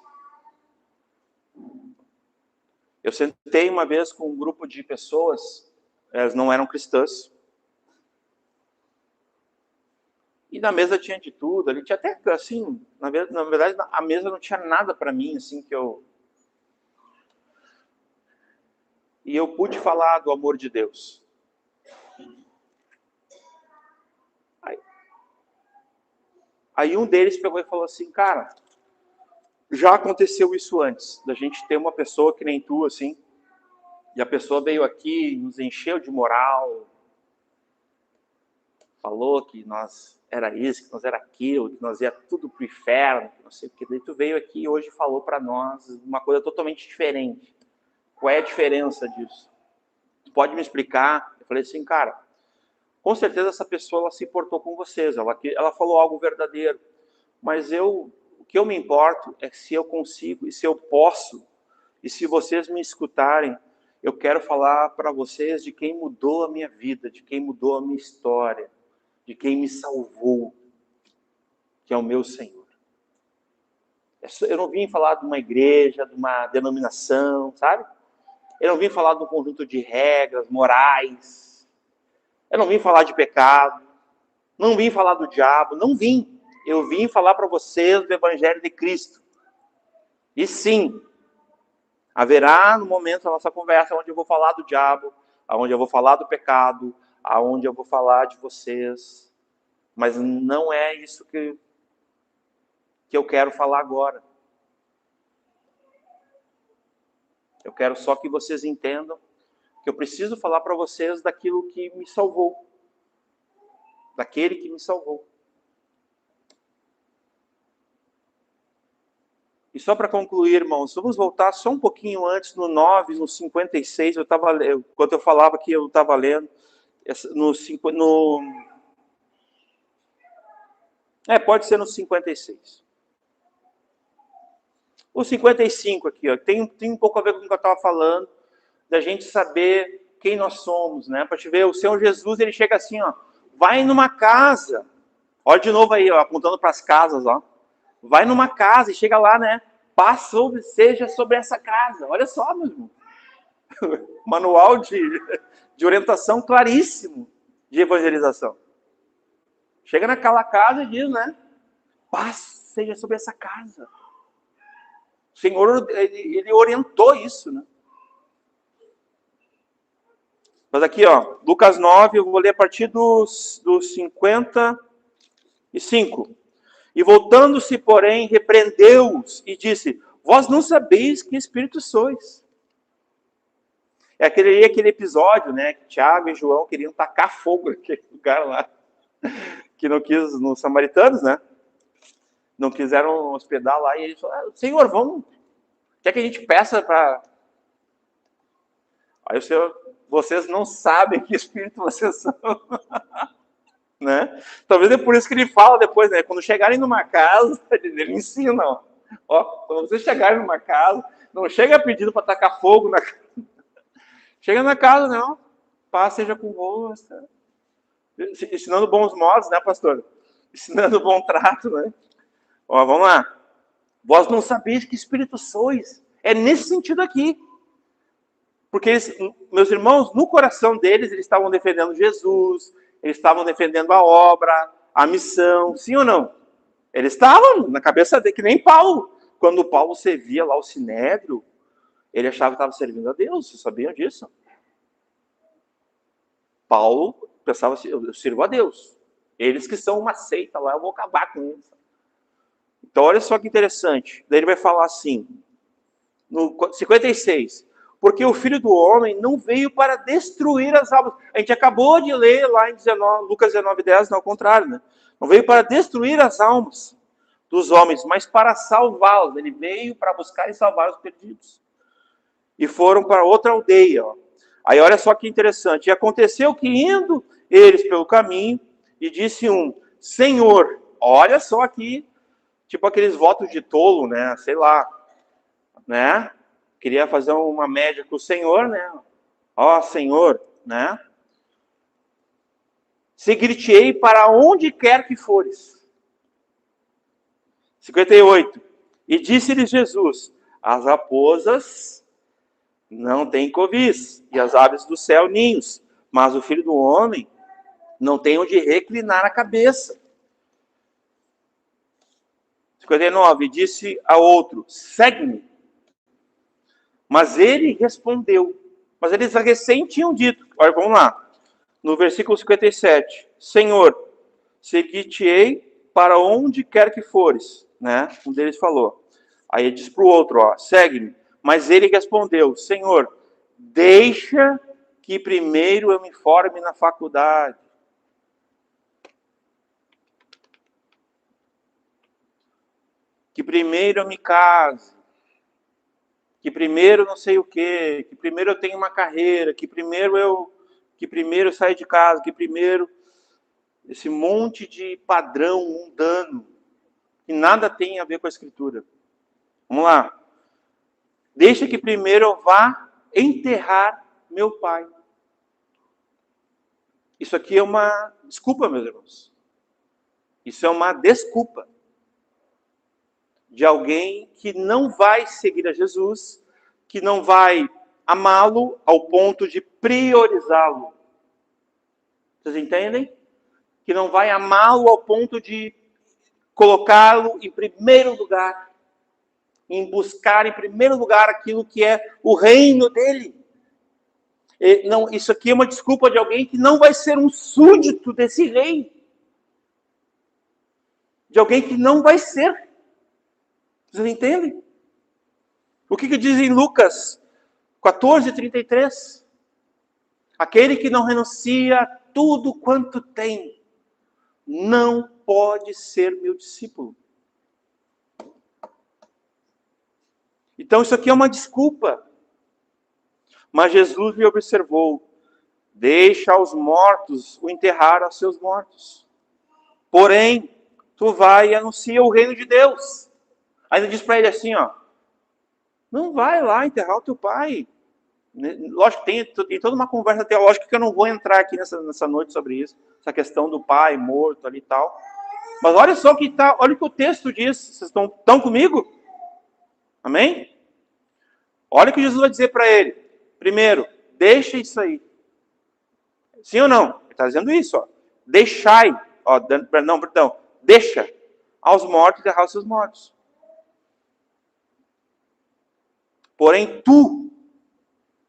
Eu sentei uma vez com um grupo de pessoas, elas não eram cristãs. E na mesa tinha de tudo, ali tinha até, assim, na verdade, a mesa não tinha nada para mim, assim, que eu... E eu pude falar do amor de Deus. Aí um deles pegou e falou assim, cara, já aconteceu isso antes, da gente ter uma pessoa que nem tu, assim, E a pessoa veio aqui, nos encheu de moral, falou que nós era isso, que nós era aquilo, que nós ia tudo pro inferno, que não sei o que. Daí tu veio aqui e hoje falou para nós uma coisa totalmente diferente. Qual é a diferença disso? Tu pode me explicar? Eu falei assim, cara, com certeza essa pessoa ela se importou com vocês, ela falou algo verdadeiro. Mas o que eu me importo é se eu consigo e se eu posso, e se vocês me escutarem, eu quero falar para vocês de quem mudou a minha vida, de quem mudou a minha história, de quem me salvou, que é o meu Senhor. Eu não vim falar de uma igreja, de uma denominação, sabe? Eu não vim falar de um conjunto de regras morais. Eu não vim falar de pecado. Não vim falar do diabo. Não vim. Eu vim falar para vocês do Evangelho de Cristo. E sim, haverá no momento da nossa conversa onde eu vou falar do diabo, onde eu vou falar do pecado, aonde eu vou falar de vocês. Mas não é isso que eu quero falar agora. Eu quero só que vocês entendam que eu preciso falar para vocês daquilo que me salvou. Daquele que me salvou. E só para concluir, irmãos, vamos voltar só um pouquinho antes, no 9, no 56, enquanto eu falava que eu estava lendo, pode ser no 56. O 55 aqui, ó, tem um pouco a ver com o que eu estava falando, da gente saber quem nós somos, né? Para te ver, o Senhor Jesus, ele chega assim, ó, vai numa casa, olha de novo aí, ó, apontando para as casas, ó, vai numa casa e chega lá, né? Seja sobre essa casa, olha só, meu irmão. Manual de orientação claríssimo de evangelização. Chega naquela casa e diz, né? Paz seja sobre essa casa. O Senhor, ele orientou isso, né? Mas aqui, ó, Lucas 9, eu vou ler a partir dos 55. E voltando-se, porém, repreendeu-os e disse, vós não sabeis que espírito sois. É aquele episódio, né, que Tiago e João queriam tacar fogo naquele lugar lá, que não quis, nos samaritanos, né? Não quiseram hospedar lá, e eles falaram, Senhor, vamos, quer que a gente peça para... Aí o Senhor, vocês não sabem que espírito vocês são. Né? Talvez é por isso que ele fala depois, né? Quando chegarem numa casa, ele ensina, ó, quando vocês chegarem numa casa, não chega pedindo para tacar fogo na casa. Chega na casa, não, paz seja convosco. Ensinando bons modos, né, pastor? Ensinando bom trato, né? Ó, vamos lá. Vós não sabeis que espírito sois. É nesse sentido aqui. Porque meus irmãos, no coração deles, eles estavam defendendo Jesus, eles estavam defendendo a obra, a missão, sim ou não? Eles estavam na cabeça dele, que nem Paulo. Quando Paulo servia lá o Sinédrio, ele achava que estava servindo a Deus, vocês sabiam disso? Paulo pensava assim, eu sirvo a Deus. Eles que são uma seita lá, eu vou acabar com eles. Então olha só que interessante. Daí ele vai falar assim, no 56, porque o Filho do Homem não veio para destruir as almas. A gente acabou de ler lá em Lucas 19:10, não, ao contrário, né? Não veio para destruir as almas dos homens, mas para salvá-los. Ele veio para buscar e salvar os perdidos. E foram para outra aldeia. Ó. Aí olha só que interessante. E aconteceu que indo eles pelo caminho, e disse um, Senhor, olha só aqui, tipo aqueles votos de tolo, né? Sei lá, né? Queria fazer uma média com o Senhor, né? Ó, Senhor, né? Seguir-te-ei para onde quer que fores. 58. E disse-lhes Jesus, as raposas não têm covis, e as aves do céu ninhos, mas o Filho do Homem não tem onde reclinar a cabeça. 59. Disse a outro, segue-me. Mas ele respondeu. Mas eles recém tinham dito. Olha, vamos lá. No versículo 57. Senhor, seguir-te-ei para onde quer que fores. Né? Um deles falou. Aí ele disse para o outro, ó, segue-me. Mas ele respondeu, Senhor, deixa que primeiro eu me forme na faculdade. Que primeiro eu me case. Que primeiro não sei o quê. Que primeiro eu tenha uma carreira. Que primeiro eu saia de casa. Que primeiro... Esse monte de padrão mundano que nada tem a ver com a Escritura. Vamos lá. Deixa que primeiro eu vá enterrar meu pai. Isso aqui é uma desculpa, meus irmãos. Isso é uma desculpa de alguém que não vai seguir a Jesus, que não vai amá-lo ao ponto de priorizá-lo. Vocês entendem? Que não vai amá-lo ao ponto de colocá-lo em primeiro lugar, em buscar em primeiro lugar aquilo que é o reino dele. E não, isso aqui é uma desculpa de alguém que não vai ser um súdito desse rei. De alguém que não vai ser. Vocês entendem? O que diz em Lucas 14:33? Aquele que não renuncia a tudo quanto tem, não pode ser meu discípulo. Então isso aqui é uma desculpa. Mas Jesus lhe observou: deixa aos mortos o enterrar aos seus mortos. Porém, tu vai e anuncia o reino de Deus. Ainda diz para ele assim, ó: não vai lá enterrar o teu pai. Lógico, tem toda uma conversa teológica que eu não vou entrar aqui nessa noite sobre isso. Essa questão do pai morto ali e tal. Mas olha só olha o que o texto diz. Vocês estão comigo? Amém? Olha o que Jesus vai dizer para ele. Primeiro, deixa isso aí. Sim ou não? Ele está dizendo isso, ó. Deixai. Ó, não, perdão. Deixa aos mortos enterrar os seus mortos. Porém, tu,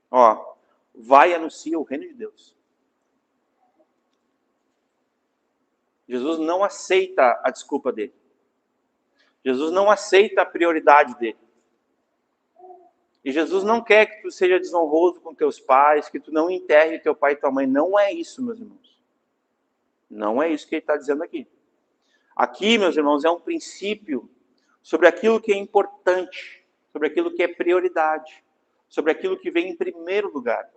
ó, vai e anuncia o reino de Deus. Jesus não aceita a desculpa dele. Jesus não aceita a prioridade dele. E Jesus não quer que tu seja desonroso com teus pais, que tu não enterre teu pai e tua mãe. Não é isso, meus irmãos. Não é isso que ele está dizendo aqui. Aqui, meus irmãos, é um princípio sobre aquilo que é importante, sobre aquilo que é prioridade, sobre aquilo que vem em primeiro lugar.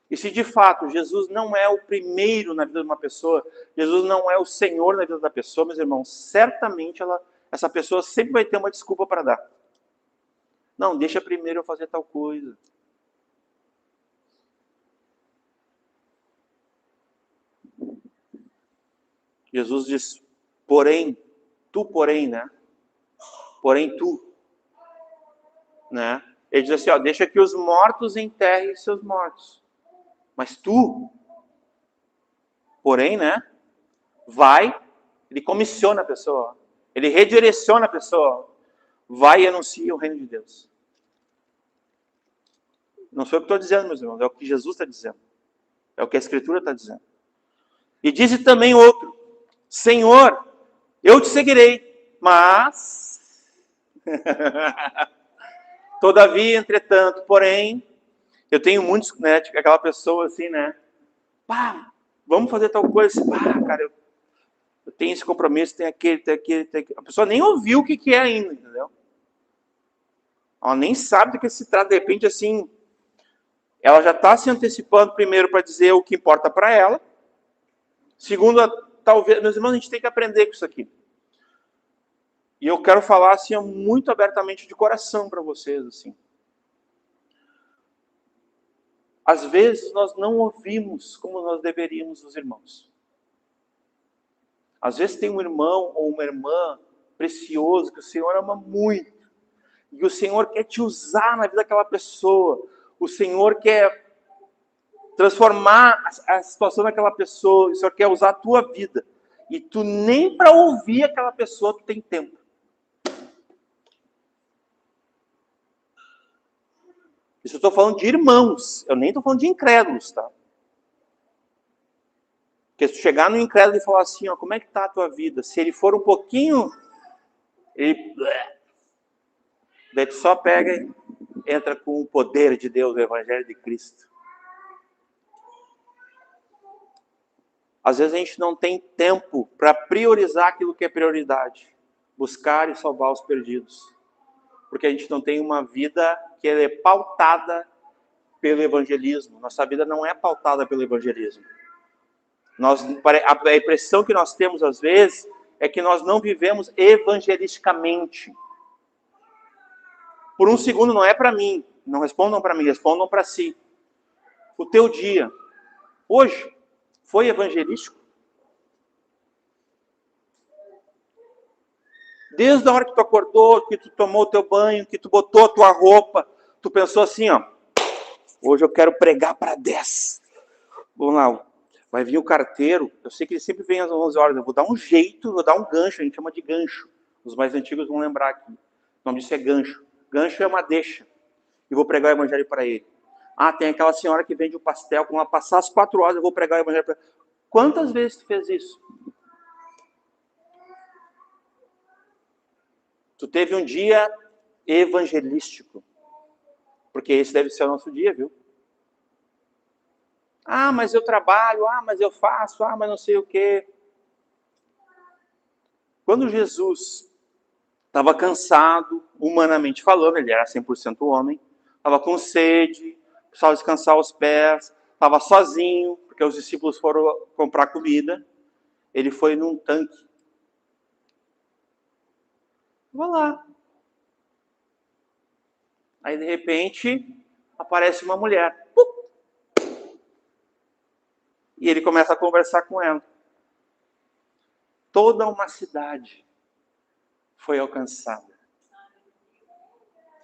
E se de fato Jesus não é o primeiro na vida de uma pessoa, Jesus não é o Senhor na vida da pessoa, meus irmãos, certamente essa pessoa sempre vai ter uma desculpa para dar. Não, deixa primeiro eu fazer tal coisa. Jesus diz, porém, né? Porém, tu. Né? Ele diz assim, ó, deixa que os mortos enterrem seus mortos. Mas tu, porém, né? Vai, ele comissiona a pessoa. Ele redireciona a pessoa. Vai e anuncia o reino de Deus. Não sou eu que estou dizendo, meus irmãos, é o que Jesus está dizendo. É o que a Escritura está dizendo. E disse também outro, Senhor, eu te seguirei, mas... Todavia, entretanto, porém, eu tenho muitos, né, aquela pessoa assim, né? Pá, vamos fazer tal coisa. Pá, cara, eu tenho esse compromisso, tem aquele. A pessoa nem ouviu o que é ainda, entendeu? Ela nem sabe do que se trata. De repente, assim, ela já está se antecipando primeiro para dizer o que importa para ela. Segundo, talvez, meus irmãos, a gente tem que aprender com isso aqui. E eu quero falar assim, muito abertamente de coração para vocês, assim. Às vezes nós não ouvimos como nós deveríamos os irmãos. Às vezes tem um irmão ou uma irmã precioso que o Senhor ama muito. E o Senhor quer te usar na vida daquela pessoa. O Senhor quer transformar a situação daquela pessoa. O Senhor quer usar a tua vida. E tu nem para ouvir aquela pessoa tu tem tempo. Isso eu estou falando de irmãos. Eu nem estou falando de incrédulos, tá? Porque se tu chegar no incrédulo e falar assim, ó, como é que está a tua vida? Se ele for um pouquinho... Daí tu só pega entra com o poder de Deus, o Evangelho de Cristo. Às vezes a gente não tem tempo para priorizar aquilo que é prioridade. Buscar e salvar os perdidos. Porque a gente não tem uma vida que é pautada pelo evangelismo. Nossa vida não é pautada pelo evangelismo. A impressão que nós temos às vezes é que nós não vivemos evangelisticamente. Por um segundo não é para mim. Não respondam para mim, respondam para si. O teu dia, hoje, foi evangelístico? Desde a hora que tu acordou, que tu tomou o teu banho, que tu botou a tua roupa, tu pensou assim, ó, hoje eu quero pregar para 10. Vamos lá, vai vir o carteiro, eu sei que ele sempre vem às 11 horas, eu vou dar um jeito, vou dar um gancho, a gente chama de gancho. Os mais antigos vão lembrar aqui. O nome disso é gancho. Gancho é uma deixa. E vou pregar o evangelho para ele. Ah, tem aquela senhora que vende o pastel, quando ela passar as 4 horas, eu vou pregar o evangelho para ele. Quantas vezes tu fez isso? Tu teve um dia evangelístico. Porque esse deve ser o nosso dia, viu? Ah, mas eu trabalho, ah, mas eu faço, ah, mas não sei o quê. Quando Jesus estava cansado, humanamente falando, ele era 100% homem, estava com sede, precisava descansar os pés, estava sozinho, porque os discípulos foram comprar comida, ele foi num tanque. Vou lá. Aí, de repente, aparece uma mulher. E ele começa a conversar com ela. Toda uma cidade foi alcançada.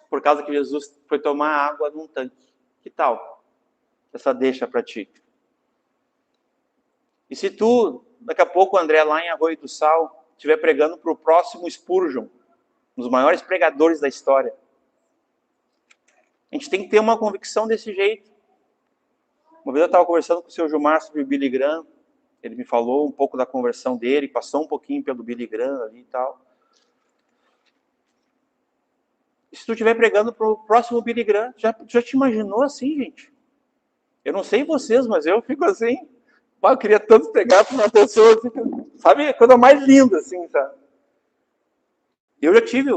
Por causa que Jesus foi tomar água num tanque. Que tal? Essa deixa para ti. E se tu, daqui a pouco, André, lá em Arroio do Sal, estiver pregando para o próximo Spurgeon, um dos maiores pregadores da história, a gente tem que ter uma convicção desse jeito. Uma vez eu estava conversando com o seu Gilmar sobre o Billy Graham, ele me falou um pouco da conversão dele, passou um pouquinho pelo Billy Graham ali e tal. E se tu estiver pregando para o próximo Billy Graham, já te imaginou assim, gente? Eu não sei vocês, mas eu fico assim, eu queria tanto pregar para uma pessoa assim, sabe, a coisa mais linda, assim, sabe? Eu já tive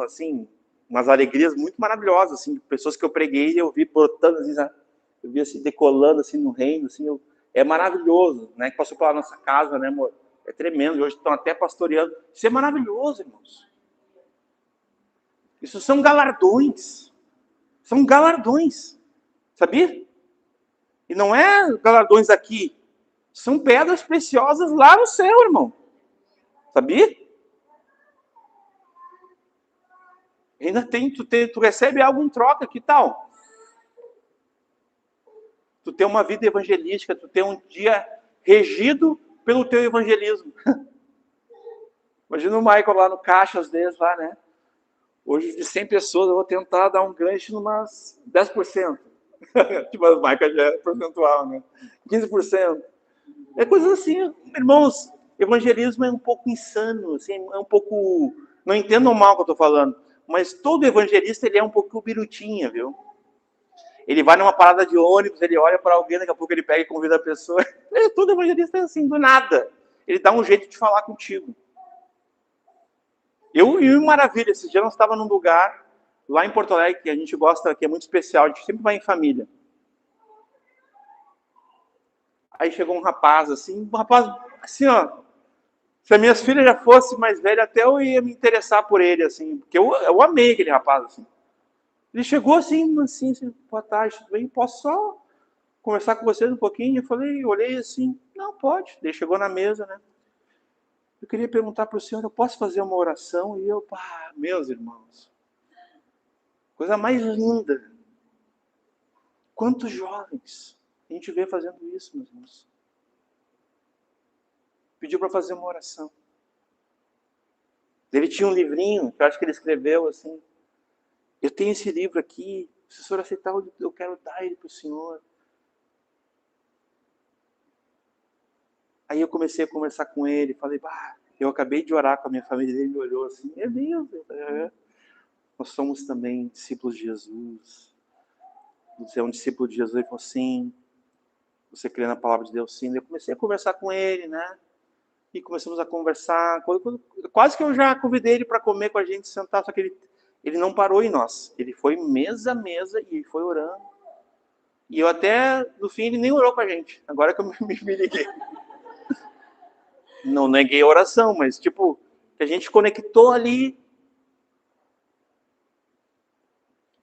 assim, umas alegrias muito maravilhosas, assim, pessoas que eu preguei e eu vi brotando, assim, sabe? Eu vi assim, decolando assim no reino, assim, é maravilhoso, né? Que passou pela nossa casa, né, amor? É tremendo, hoje estão até pastoreando. Isso é maravilhoso, irmãos. Isso são galardões. São galardões. Sabia? E não é galardões aqui. São pedras preciosas lá no céu, irmão. Sabia? Ainda tu recebe algo em troca, que tal? Tu ter uma vida evangelística, tu ter um dia regido pelo teu evangelismo. Imagina o Michael lá no caixa, às vezes, lá, né? Hoje, de 100 pessoas, eu vou tentar dar um gancho em umas 10%. Tipo, o Michael já é percentual, né? 15%. É coisa assim, irmãos, evangelismo é um pouco insano, assim, é um pouco... Não entendam mal o que eu estou falando, mas todo evangelista, ele é um pouco birutinha, viu? Ele vai numa parada de ônibus, ele olha para alguém, daqui a pouco ele pega e convida a pessoa. Todo evangelista é assim, do nada. Ele dá um jeito de falar contigo. Eu maravilha, esses dias nós estávamos num lugar, lá em Porto Alegre, que a gente gosta, que é muito especial, a gente sempre vai em família. Aí chegou um rapaz, assim, ó, se as minhas filhas já fossem mais velhas, até eu ia me interessar por ele, assim, porque eu amei aquele rapaz, assim. Ele chegou assim, boa tarde, tudo bem? Posso só conversar com vocês um pouquinho? Eu olhei assim, não, pode. Ele chegou na mesa, né? Eu queria perguntar para o senhor, eu posso fazer uma oração? E eu, meus irmãos, coisa mais linda. Quantos jovens a gente vê fazendo isso, meus irmãos? Pediu para fazer uma oração. Ele tinha um livrinho, que eu acho que ele escreveu assim, eu tenho esse livro aqui, se o senhor aceitar, eu quero dar ele para o senhor. Aí eu comecei a conversar com ele, falei, eu acabei de orar com a minha família, ele me olhou assim, meu Deus, nós somos também discípulos de Jesus. Você é um discípulo de Jesus? Ele falou, sim. Você crê na palavra de Deus? Sim. Eu comecei a conversar com ele, né? E começamos a conversar. Quase que eu já convidei ele para comer com a gente, sentar, só que ele não parou em nós. Ele foi mesa a mesa e ele foi orando. E eu até, no fim, ele nem orou com a gente. Agora que eu me liguei. Não neguei a oração, mas tipo, que a gente conectou ali.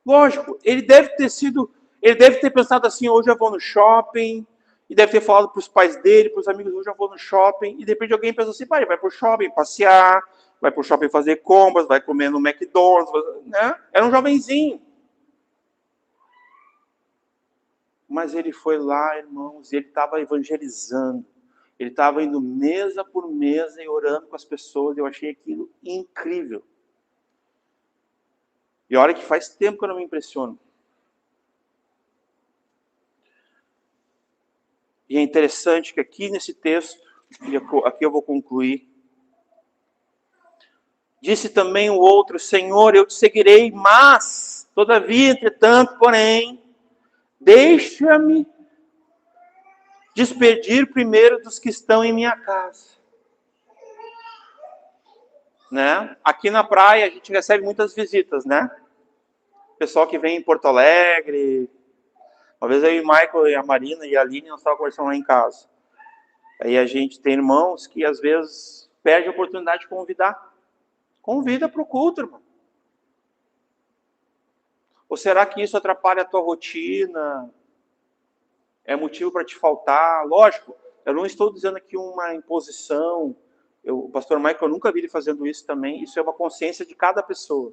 Lógico, ele deve ter pensado assim, hoje eu vou no shopping, e deve ter falado para os pais dele, para os amigos, hoje eu vou no shopping, e de repente alguém pensou assim, pai, vai para o shopping passear, vai para o shopping fazer compras, vai comer no McDonald's, né? Era um jovenzinho. Mas ele foi lá, irmãos, e ele estava evangelizando. Ele estava indo mesa por mesa e orando com as pessoas. Eu achei aquilo incrível. E olha que faz tempo que eu não me impressiono. E é interessante que aqui nesse texto, e aqui eu vou concluir, disse também o outro, Senhor, eu te seguirei, mas, todavia, entretanto, porém, deixa-me despedir primeiro dos que estão em minha casa. Né? Aqui na praia a gente recebe muitas visitas, né? Pessoal que vem em Porto Alegre. Uma vez eu e o Michael e a Marina e a Aline, nós estávamos conversando lá em casa. Aí a gente tem irmãos que às vezes perde a oportunidade de convidar. Convida para o culto, irmão. Ou será que isso atrapalha a tua rotina? É motivo para te faltar? Lógico, eu não estou dizendo aqui uma imposição. O pastor Michael, eu nunca vi ele fazendo isso também. Isso é uma consciência de cada pessoa.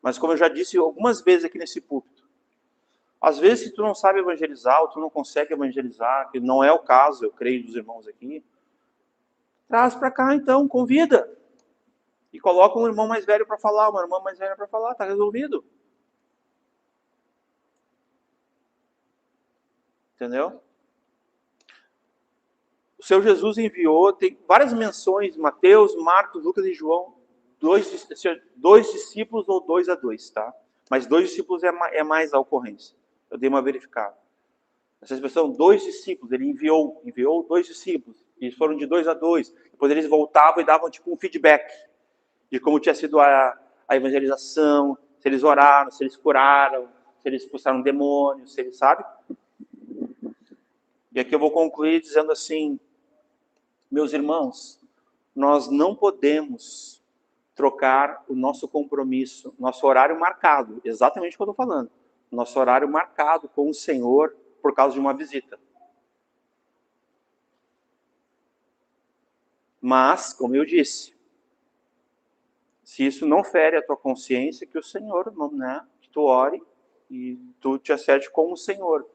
Mas como eu já disse algumas vezes aqui nesse púlpito, às vezes se tu não sabe evangelizar, ou tu não consegue evangelizar, que não é o caso, eu creio, dos irmãos aqui, traz para cá então, convida. E coloca um irmão mais velho para falar, uma irmã mais velha para falar, tá resolvido. Entendeu? O Senhor Jesus enviou, tem várias menções, Mateus, Marcos, Lucas e João, dois discípulos ou 2 a 2, tá? Mas 2 discípulos é mais a ocorrência. Eu dei uma verificada. Essa expressão, 2 discípulos, ele enviou 2 discípulos. Eles foram de 2 a 2. Depois eles voltavam e davam tipo um feedback de como tinha sido a evangelização, se eles oraram, se eles curaram, se eles expulsaram demônios, se eles, sabe? E aqui eu vou concluir dizendo assim, meus irmãos, nós não podemos trocar o nosso compromisso, nosso horário marcado, exatamente o que eu estou falando, nosso horário marcado com o Senhor por causa de uma visita. Mas, como eu disse, se isso não fere a tua consciência, que o Senhor, né, que tu ore e tu te acerte com o Senhor.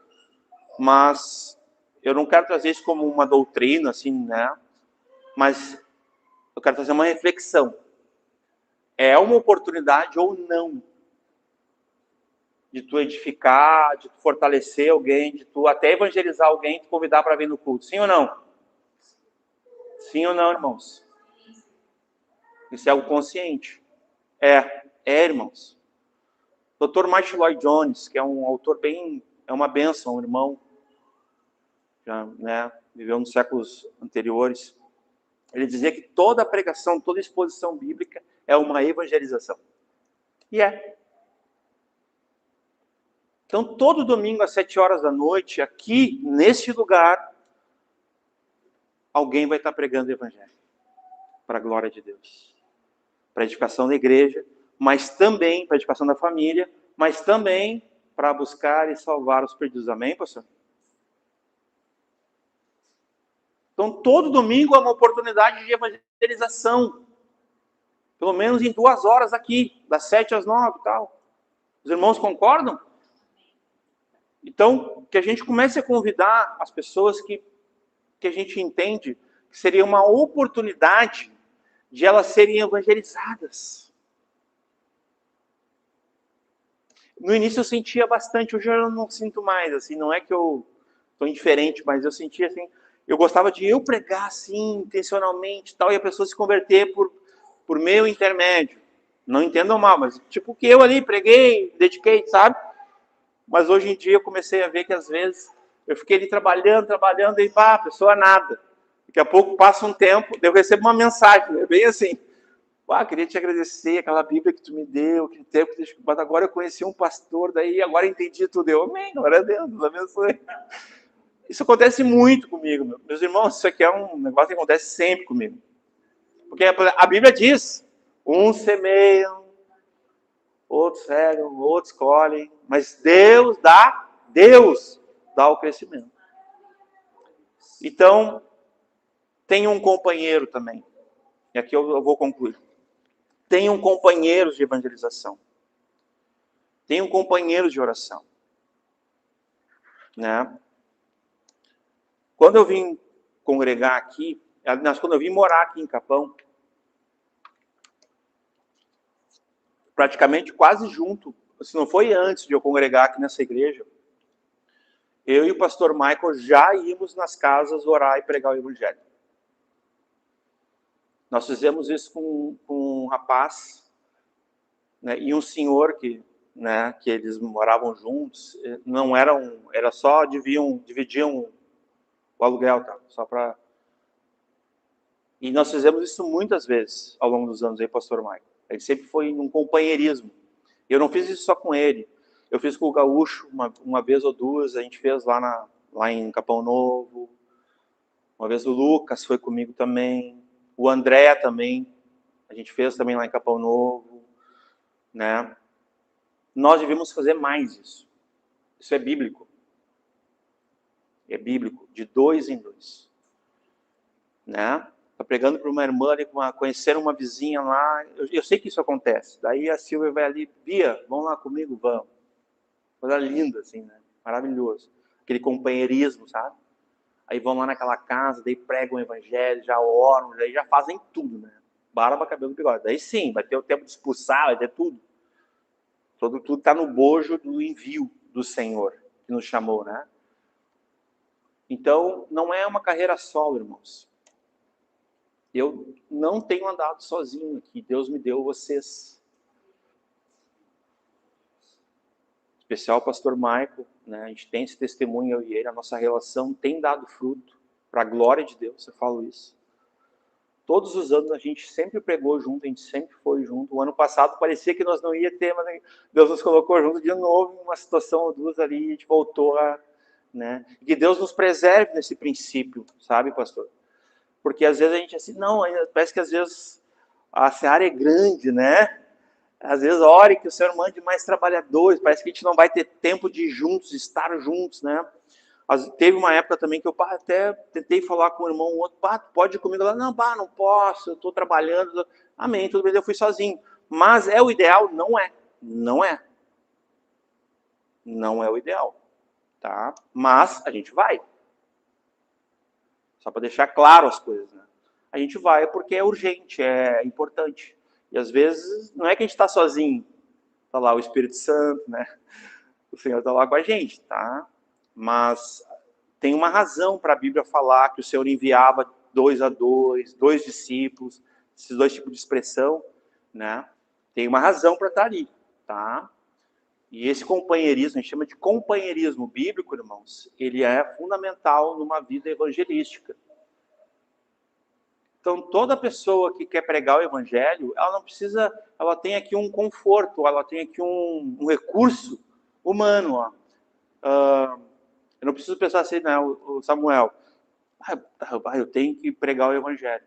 Mas eu não quero trazer isso como uma doutrina, assim, né? Mas eu quero fazer uma reflexão. É uma oportunidade ou não de tu edificar, de tu fortalecer alguém, de tu até evangelizar alguém, te convidar para vir no culto. Sim ou não? Sim ou não, irmãos? Isso é algo consciente. Irmãos. Dr. Martin Lloyd Jones, que é um autor é uma bênção, um irmão, já, né, viveu nos séculos anteriores. Ele dizia que toda pregação, toda exposição bíblica é uma evangelização. E é. Então, todo domingo às 7 horas da noite, aqui, neste lugar, alguém vai estar pregando o evangelho. Para a glória de Deus. Para a edificação da igreja, mas também para a edificação da família, mas também para buscar e salvar os perdidos. Amém, pastor? Então, todo domingo é uma oportunidade de evangelização. Pelo menos em 2 horas aqui, das 7 às 9 e tal. Os irmãos concordam? Então, que a gente comece a convidar as pessoas que a gente entende que seria uma oportunidade de elas serem evangelizadas. No início eu sentia bastante, hoje eu não sinto mais, assim, não é que eu estou indiferente, mas eu sentia assim, eu gostava de eu pregar assim, intencionalmente, tal, e a pessoa se converter por meu intermédio, Não entendam mal, mas tipo que eu ali preguei, dediquei, sabe? Mas hoje em dia eu comecei a ver que às vezes eu fiquei ali trabalhando, e pá, a pessoa nada. Daqui a pouco passa um tempo, eu recebo uma mensagem, é bem assim. Queria te agradecer aquela Bíblia que tu me deu, que tempo que mas agora eu conheci um pastor, daí agora entendi tudo. Eu, amém, glória a Deus, Deus abençoe. Isso acontece muito comigo, meus irmãos, isso aqui é um negócio que acontece sempre comigo. Porque a Bíblia diz, uns semeiam, outros regam, outros colhem, mas Deus dá o crescimento. Então, tem um companheiro também, e aqui eu vou concluir. Tenham companheiros de evangelização. Tenham companheiros de oração. Né? Quando eu vim congregar aqui, quando eu vim morar aqui em Capão, praticamente quase junto, se não foi antes de eu congregar aqui nessa igreja, eu e o pastor Michael já íamos nas casas orar e pregar o evangelho. Nós fizemos isso com um rapaz, né, e um senhor que eles moravam juntos, não eram, era só dividiam o aluguel, tá? Só para. E nós fizemos isso muitas vezes ao longo dos anos aí, pastor Michael. Ele sempre foi um companheirismo. Eu não fiz isso só com ele. Eu fiz com o Gaúcho uma vez ou duas, a gente fez lá em Capão Novo. Uma vez o Lucas foi comigo também. O André também. A gente fez também lá em Capão Novo. Né? Nós devemos fazer mais isso. Isso é bíblico. É bíblico, de 2 em 2. Né? Tá pregando para uma irmã ali, conhecer uma vizinha lá. Eu sei que isso acontece. Daí a Silvia vai ali, Bia, vamos lá comigo? Vamos. Coisa linda, assim, né? Maravilhoso. Aquele companheirismo, sabe? Aí vão lá naquela casa, daí pregam o evangelho, já oram, daí já fazem tudo, né? Barba, cabelo, bigode. Daí sim, vai ter o tempo de expulsar, vai ter tudo. Tudo está no bojo do envio do Senhor, que nos chamou, né? Então, não é uma carreira solo, irmãos. Eu não tenho andado sozinho aqui. Deus me deu vocês. Em especial o pastor Michael, né? A gente tem esse testemunho, eu e ele. A nossa relação tem dado fruto. Para a glória de Deus, eu falo isso. Todos os anos a gente sempre pregou junto, a gente sempre foi junto. O ano passado parecia que nós não ia ter, mas Deus nos colocou junto de novo, em uma situação ou duas ali, e a gente voltou a... Né? E que Deus nos preserve nesse princípio, sabe, pastor? Porque às vezes a gente assim, não, parece que às vezes a seara é grande, né? Às vezes ore que o Senhor mande mais trabalhadores, parece que a gente não vai ter tempo de juntos, estar juntos, né? Teve uma época também que eu até tentei falar com o irmão, outro, pode ir comigo lá? Não, não posso, eu estou trabalhando. Amém, tudo bem, eu fui sozinho. Mas é o ideal? Não é. Não é. Não é o ideal, tá? Mas a gente vai. Só para deixar claro as coisas, né? A gente vai porque é urgente, é importante. E às vezes não é que a gente está sozinho. Está lá o Espírito Santo, né? O Senhor está lá com a gente, tá? Mas tem uma razão para a Bíblia falar que o Senhor enviava 2 a 2, 2 discípulos, esses 2 tipos de expressão, né? Tem uma razão para estar ali, tá? E esse companheirismo, a gente chama de companheirismo bíblico, irmãos, ele é fundamental numa vida evangelística. Então, toda pessoa que quer pregar o evangelho, ela não precisa, ela tem aqui um conforto, ela tem aqui um recurso humano. Ó. Eu não preciso pensar assim, né, o Samuel, eu tenho que pregar o evangelho.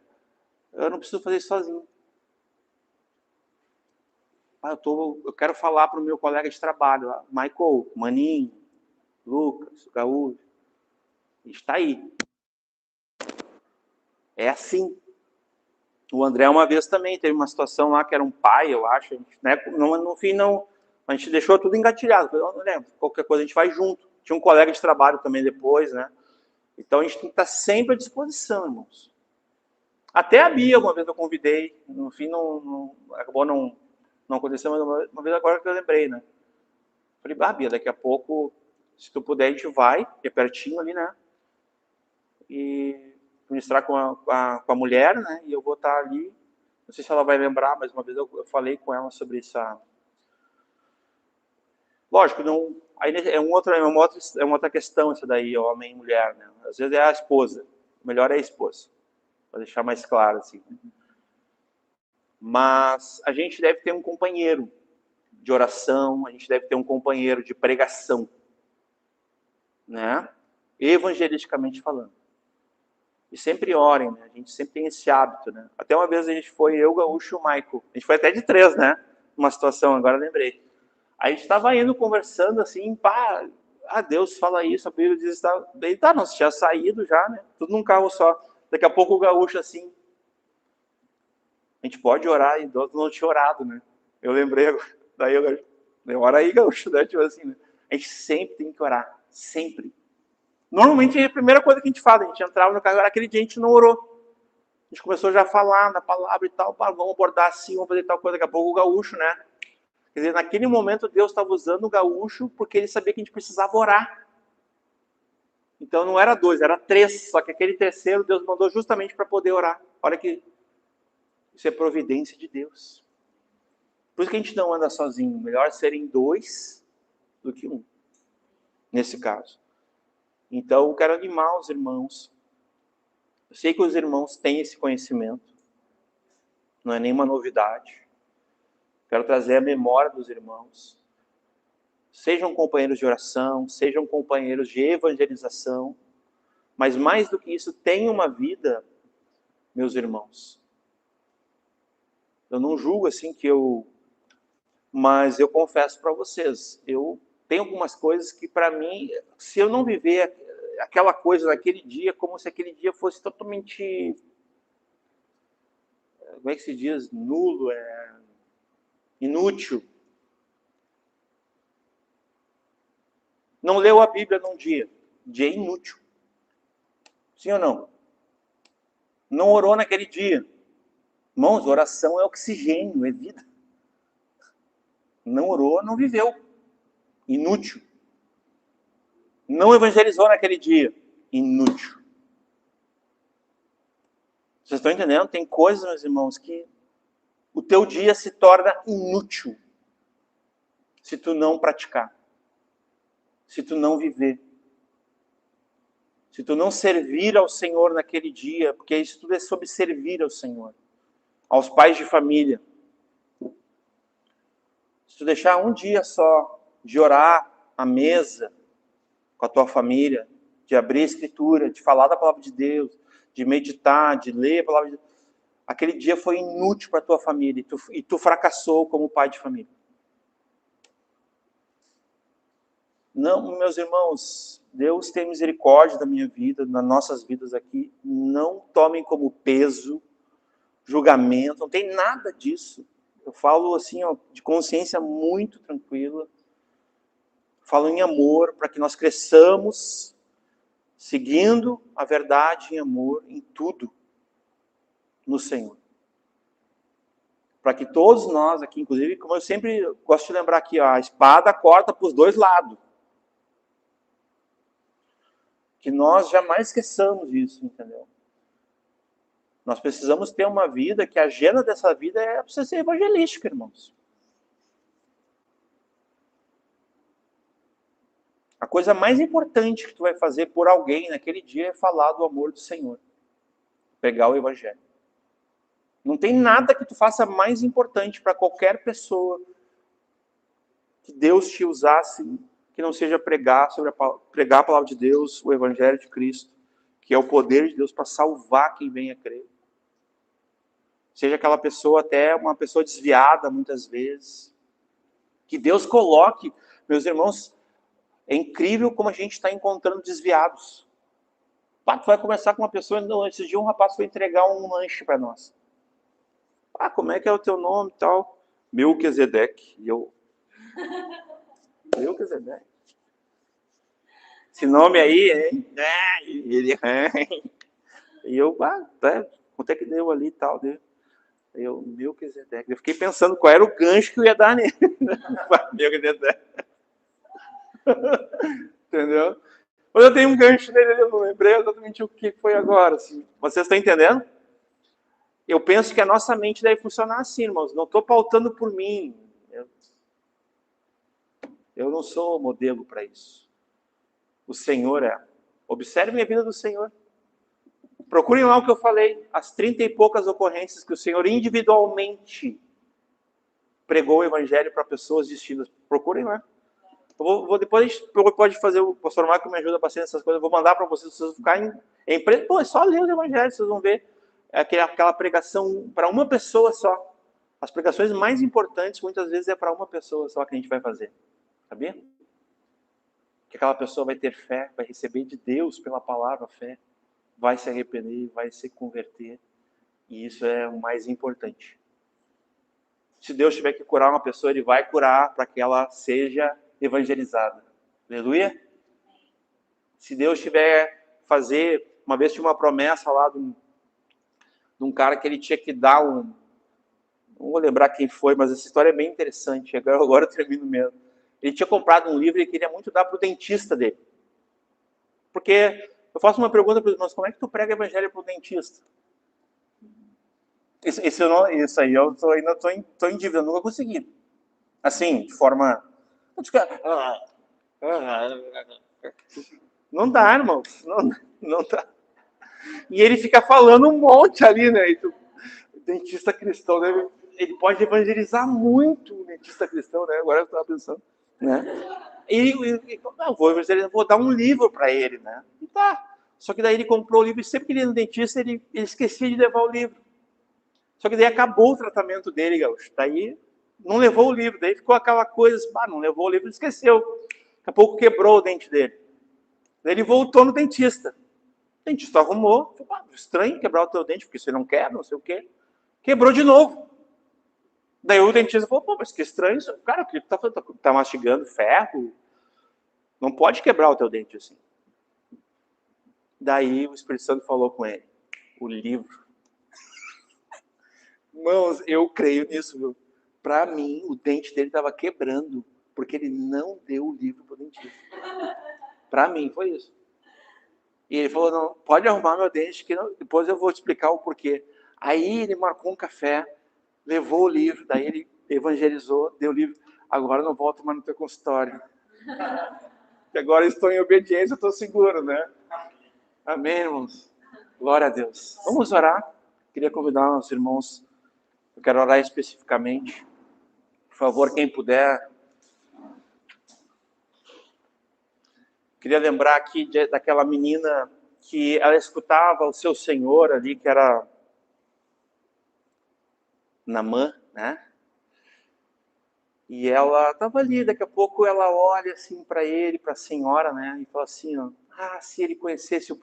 Eu não preciso fazer isso sozinho. Eu quero falar para o meu colega de trabalho, Michael, Maninho, Lucas, Gaúcho, está aí. É assim. O André uma vez também teve uma situação lá que era um pai, eu acho, né? No fim não, a gente deixou tudo engatilhado. Eu não lembro, qualquer coisa a gente vai junto. Tinha um colega de trabalho também depois, né? Então a gente tem que estar sempre à disposição, irmãos. Até a Bia, uma vez eu convidei, no fim acabou não aconteceu, mas uma vez agora que eu lembrei, né? Falei, Bia, daqui a pouco, se tu puder, a gente vai, que é pertinho ali, né? E ministrar com a mulher, né? E eu vou estar ali. Não sei se ela vai lembrar, mas uma vez eu falei com ela sobre isso. Lógico, não. Aí é uma outra questão essa daí, homem e mulher, né? Às vezes é a esposa. O melhor é a esposa. Para deixar mais claro, assim. Mas a gente deve ter um companheiro de oração, a gente deve ter um companheiro de pregação, né? Evangelisticamente falando. E sempre orem, né? A gente sempre tem esse hábito, né? Até uma vez a gente foi, eu, Gaúcho e o Michael. A gente foi até de 3, né? Uma situação, agora lembrei. A gente estava indo, conversando assim, pá, Deus fala isso, a Bíblia diz, daí tá, nós tinha saído já, né? Tudo num carro só. Daqui a pouco o Gaúcho assim, a gente pode orar, e Deus não tinha orado, né? Eu lembrei, daí eu ora aí, Gaúcho, né? Tipo assim, né? A gente sempre tem que orar, sempre. Normalmente a primeira coisa que a gente fala, a gente entrava no carro, aquele dia a gente não orou. A gente começou já a falar na palavra e tal, vamos abordar assim, vamos fazer tal coisa, daqui a pouco o Gaúcho, né? Quer dizer, naquele momento Deus estava usando o Gaúcho porque ele sabia que a gente precisava orar. Então não era 2, era 3, só que aquele terceiro Deus mandou justamente para poder orar. Olha que isso é providência de Deus. Por isso que a gente não anda sozinho. Melhor serem 2 do que 1, nesse caso. Então eu quero animar os irmãos. Eu sei que os irmãos têm esse conhecimento. Não é nenhuma novidade. Quero trazer a memória dos irmãos. Sejam companheiros de oração, sejam companheiros de evangelização. Mas mais do que isso, tenham uma vida, meus irmãos. Eu não julgo assim mas eu confesso para vocês, eu tenho algumas coisas que para mim, se eu não viver aquela coisa naquele dia, como se aquele dia fosse totalmente, como é que se diz, nulo, inútil. Não leu a Bíblia num dia é inútil. Sim ou não? Não orou naquele dia. Irmãos, oração é oxigênio, é vida. Não orou, não viveu. Inútil. Não evangelizou naquele dia. Inútil. Vocês estão entendendo? Tem coisas, meus irmãos, que o teu dia se torna inútil se tu não praticar. Se tu não viver. Se tu não servir ao Senhor naquele dia, porque isso tudo é sobre servir ao Senhor. Aos pais de família. Se tu deixar um dia só de orar à mesa com a tua família, de abrir a Escritura, de falar da palavra de Deus, de meditar, de ler a palavra de Deus, aquele dia foi inútil para a tua família e tu fracassou como pai de família. Não, meus irmãos, Deus tem misericórdia da minha vida, das nossas vidas aqui. Não tomem como peso, julgamento, não tem nada disso. Eu falo assim, ó, de consciência muito tranquila. Falo em amor, para que nós cresçamos, seguindo a verdade em amor, em tudo, no Senhor. Para que todos nós aqui, inclusive, como eu sempre gosto de lembrar aqui, ó, a espada corta para os dois lados. Que nós jamais esqueçamos isso, entendeu? Nós precisamos ter uma vida que a agenda dessa vida precisa ser evangelística, irmãos. A coisa mais importante que tu vai fazer por alguém naquele dia é falar do amor do Senhor. Pregar o evangelho. Não tem nada que tu faça mais importante para qualquer pessoa que Deus te usasse que não seja pregar a palavra de Deus, o evangelho de Cristo, que é o poder de Deus para salvar quem vem a crer. Seja aquela pessoa até uma pessoa desviada muitas vezes. Que Deus coloque, meus irmãos, é incrível como a gente está encontrando desviados. Tu vai conversar com uma pessoa, esse dia um rapaz foi entregar um lanche para nós. Como é que é o teu nome e tal? Melquisedeque. E eu... Melquisedeque. Esse nome aí, hein? Ele... E eu, quanto é que deu ali e tal? Eu, Melquisedeque. Eu fiquei pensando qual era o gancho que eu ia dar nele. Melquisedeque. Entendeu? Mas eu tenho um gancho nele, eu não lembrei exatamente o que foi agora. Assim. Vocês estão entendendo? Eu penso que a nossa mente deve funcionar assim, irmãos. Não estou pautando por mim. Eu não sou modelo para isso. O Senhor é. Observem a vida do Senhor. Procurem lá o que eu falei. As 30 e poucas ocorrências que o Senhor individualmente pregou o evangelho para pessoas distintas. Procurem lá. Depois a gente pode fazer, o pastor Marco me ajuda bastante nessas coisas, eu vou mandar para vocês ficarem pô, é só ler o evangelho, vocês vão ver aquela pregação para uma pessoa só. As pregações mais importantes muitas vezes é para uma pessoa só que a gente vai fazer, sabia? Que aquela pessoa vai ter fé, vai receber de Deus pela palavra fé, vai se arrepender, vai se converter, e isso é o mais importante. Se Deus tiver que curar uma pessoa, Ele vai curar para que ela seja evangelizada. Aleluia? Se Deus tiver fazer, uma vez tinha uma promessa lá de um cara que ele tinha que dar não vou lembrar quem foi, mas essa história é bem interessante, agora eu termino mesmo. Ele tinha comprado um livro e queria muito dar para o dentista dele. Porque eu faço uma pergunta para os irmãos, como é que tu prega evangelho para o dentista? Isso aí, eu ainda estou em dívida, eu nunca consegui. Assim, de forma... Não dá, irmão. Não dá. E ele fica falando um monte ali, né? O dentista cristão, né? Ele pode evangelizar muito o dentista cristão, né? Agora eu estava pensando, né? Vou dar um livro para ele, né? E tá. Só que daí ele comprou o livro e sempre que ele ia no dentista, ele esquecia de levar o livro. Só que daí acabou o tratamento dele, gaúcho. Daí não levou o livro. Daí ficou aquela coisa, não levou o livro, esqueceu. Daqui a pouco quebrou o dente dele. Daí ele voltou no dentista. O dentista arrumou. Estranho quebrar o teu dente, porque você não quebra, não sei o quê. Quebrou de novo. Daí o dentista falou, mas que estranho isso. Cara, o que tá mastigando ferro? Não pode quebrar o teu dente assim. Daí o Espírito Santo falou com ele. O livro. Irmãos, eu creio nisso, viu? Para mim, o dente dele estava quebrando, porque ele não deu o livro para o dentista. Para mim, foi isso. E ele falou, não, pode arrumar meu dente, que depois eu vou te explicar o porquê. Aí ele marcou um café, levou o livro, daí ele evangelizou, deu o livro. Agora eu não volto mais no teu consultório. Agora eu estou em obediência, eu estou seguro, né? Amém, irmãos? Glória a Deus. Vamos orar. Queria convidar os irmãos. Eu quero orar especificamente. Por favor, quem puder. Queria lembrar aqui daquela menina que ela escutava o seu Senhor ali, que era Naamã, né? E ela estava ali, daqui a pouco ela olha assim para ele, para a senhora, né? E fala assim, ó, se ele conhecesse o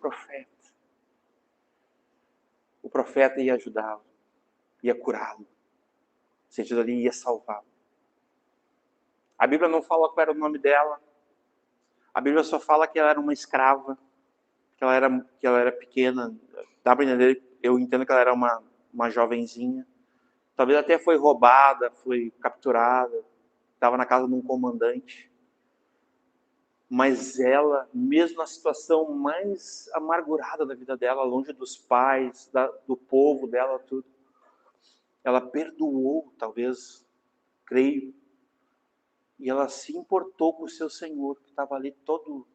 profeta ia ajudá-lo, ia curá-lo. No sentido ali, ia salvá-lo. A Bíblia não fala qual era o nome dela. A Bíblia só fala que ela era uma escrava, que ela era pequena. Dá para entender, eu entendo que ela era uma jovenzinha. Talvez até foi roubada, foi capturada, estava na casa de um comandante. Mas ela, mesmo na situação mais amargurada da vida dela, longe dos pais, do povo dela, tudo, ela perdoou, talvez, creio, e ela se importou com o seu Senhor, que estava ali todo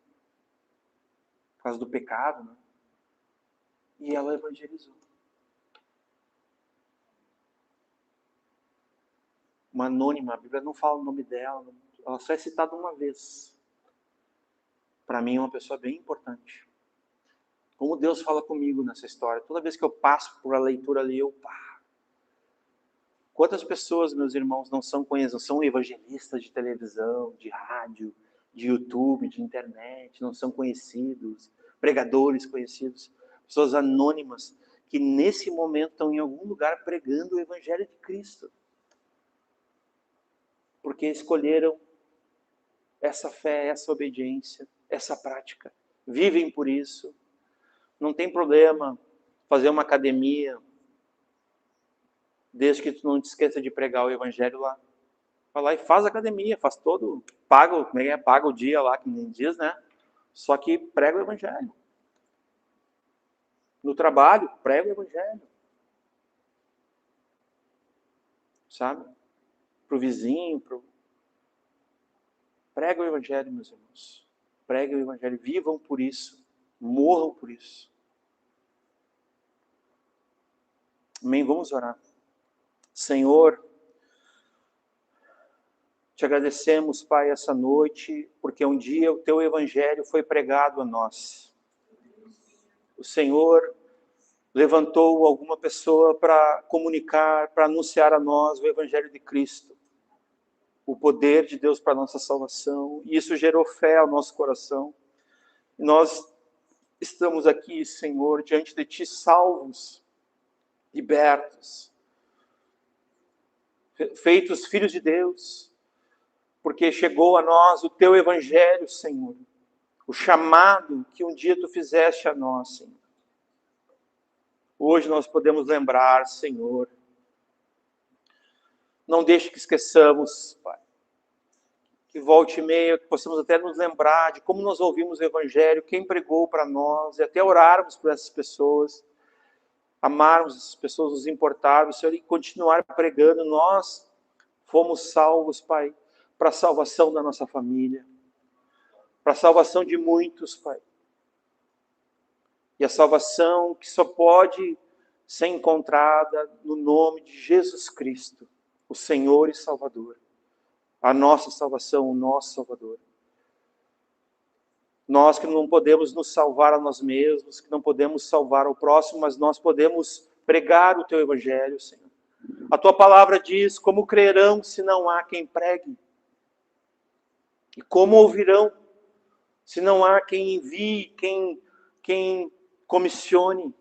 por causa do pecado, né? E ela evangelizou. Uma anônima, a Bíblia não fala o nome dela, ela só é citada uma vez. Para mim é uma pessoa bem importante. Como Deus fala comigo nessa história. Toda vez que eu passo por a leitura ali, Quantas pessoas, meus irmãos, não são conhecidos, não são evangelistas de televisão, de rádio, de YouTube, de internet, não são conhecidos, pregadores conhecidos, pessoas anônimas que nesse momento estão em algum lugar pregando o evangelho de Cristo. Porque escolheram essa fé, essa obediência, essa prática. Vivem por isso. Não tem problema fazer uma academia, desde que tu não te esqueça de pregar o evangelho lá. Vai lá e faz academia, faz todo, paga o dia lá, que nem diz, né? Só que prega o evangelho. No trabalho, prega o evangelho. sabe? Para o vizinho, Prega o Evangelho, meus irmãos. Preguem o Evangelho, vivam por isso, morram por isso. Amém? Vamos orar. Senhor, te agradecemos, Pai, essa noite, porque um dia o teu Evangelho foi pregado a nós. O Senhor levantou alguma pessoa para comunicar, para anunciar a nós o Evangelho de Cristo, o poder de Deus para a nossa salvação, e isso gerou fé ao nosso coração. Nós estamos aqui, Senhor, diante de Ti, salvos, libertos, feitos filhos de Deus, porque chegou a nós o Teu Evangelho, Senhor, o chamado que um dia Tu fizeste a nós, Senhor. Hoje nós podemos lembrar, Senhor, não deixe que esqueçamos, Pai, que volte e meia, que possamos até nos lembrar de como nós ouvimos o Evangelho, quem pregou para nós, e até orarmos por essas pessoas, amarmos essas pessoas, nos importarmos, Senhor, e continuar pregando. Nós fomos salvos, Pai, para a salvação da nossa família, para a salvação de muitos, Pai. E a salvação que só pode ser encontrada no nome de Jesus Cristo, o Senhor e Salvador. A nossa salvação, o nosso Salvador. Nós que não podemos nos salvar a nós mesmos, que não podemos salvar ao próximo, mas nós podemos pregar o Teu Evangelho, Senhor. A Tua palavra diz: como crerão se não há quem pregue? E como ouvirão se não há quem envie, quem comissione?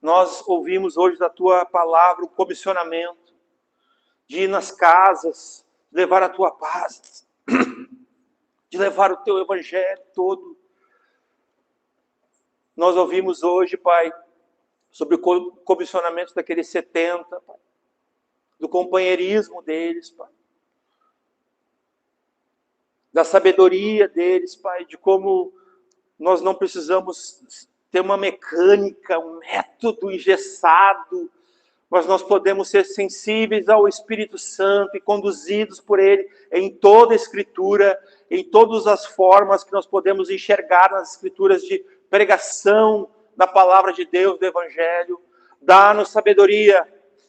Nós ouvimos hoje da Tua palavra o comissionamento de ir nas casas, levar a Tua paz, de levar o Teu Evangelho todo. Nós ouvimos hoje, Pai, sobre o comissionamento daqueles 70, Pai, do companheirismo deles, Pai, da sabedoria deles, Pai, de como nós não precisamos ter uma mecânica, um método engessado, mas nós podemos ser sensíveis ao Espírito Santo e conduzidos por Ele em toda a Escritura, em todas as formas que nós podemos enxergar nas Escrituras de pregação da palavra de Deus, do Evangelho. Dá-nos sabedoria.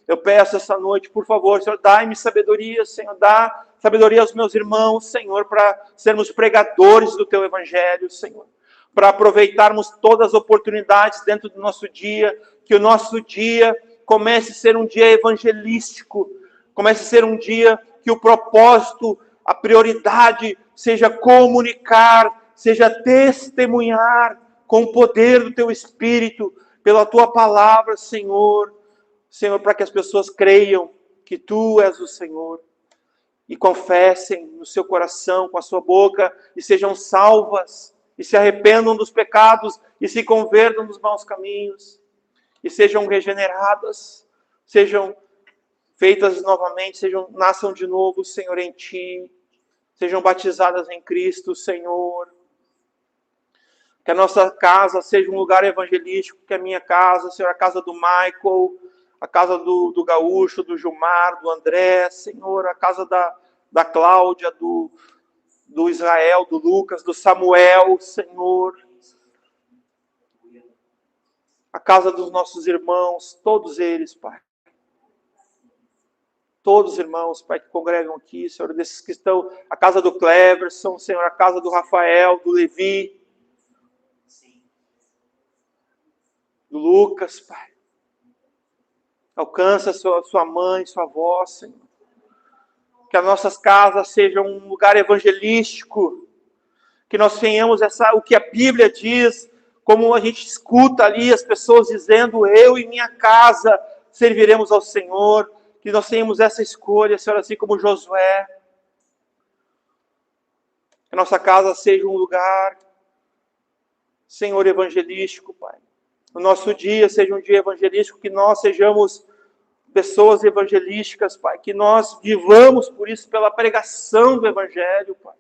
Eu peço essa noite, por favor, Senhor, dai-me sabedoria, Senhor, dá sabedoria aos meus irmãos, Senhor, para sermos pregadores do Teu Evangelho, Senhor, para aproveitarmos todas as oportunidades dentro do nosso dia, que o nosso dia comece a ser um dia evangelístico, comece a ser um dia que o propósito, a prioridade seja comunicar, seja testemunhar com o poder do Teu Espírito, pela Tua palavra, Senhor, para que as pessoas creiam que Tu és o Senhor e confessem no seu coração, com a sua boca, e sejam salvas, e se arrependam dos pecados, e se convertam dos maus caminhos, e sejam regeneradas, sejam feitas novamente, nasçam de novo, Senhor, em Ti, sejam batizadas em Cristo, Senhor. Que a nossa casa seja um lugar evangelístico, que a minha casa, Senhor, a casa do Michael, a casa do Gaúcho, do Gilmar, do André, Senhor, a casa da Cláudia, do Israel, do Lucas, do Samuel, Senhor. A casa dos nossos irmãos, todos eles, Pai. Todos os irmãos, Pai, que congregam aqui, Senhor, desses que estão, a casa do Cleverson, Senhor, a casa do Rafael, do Levi, do Lucas, Pai. Alcança sua mãe, sua avó, Senhor. Que as nossas casas sejam um lugar evangelístico, que nós tenhamos o que a Bíblia diz, como a gente escuta ali as pessoas dizendo: eu e minha casa serviremos ao Senhor, que nós tenhamos essa escolha, Senhor, assim como Josué. Que a nossa casa seja um lugar, Senhor, evangelístico, Pai. O nosso dia seja um dia evangelístico, que nós sejamos pessoas evangelísticas, Pai, que nós vivamos por isso, pela pregação do Evangelho, Pai.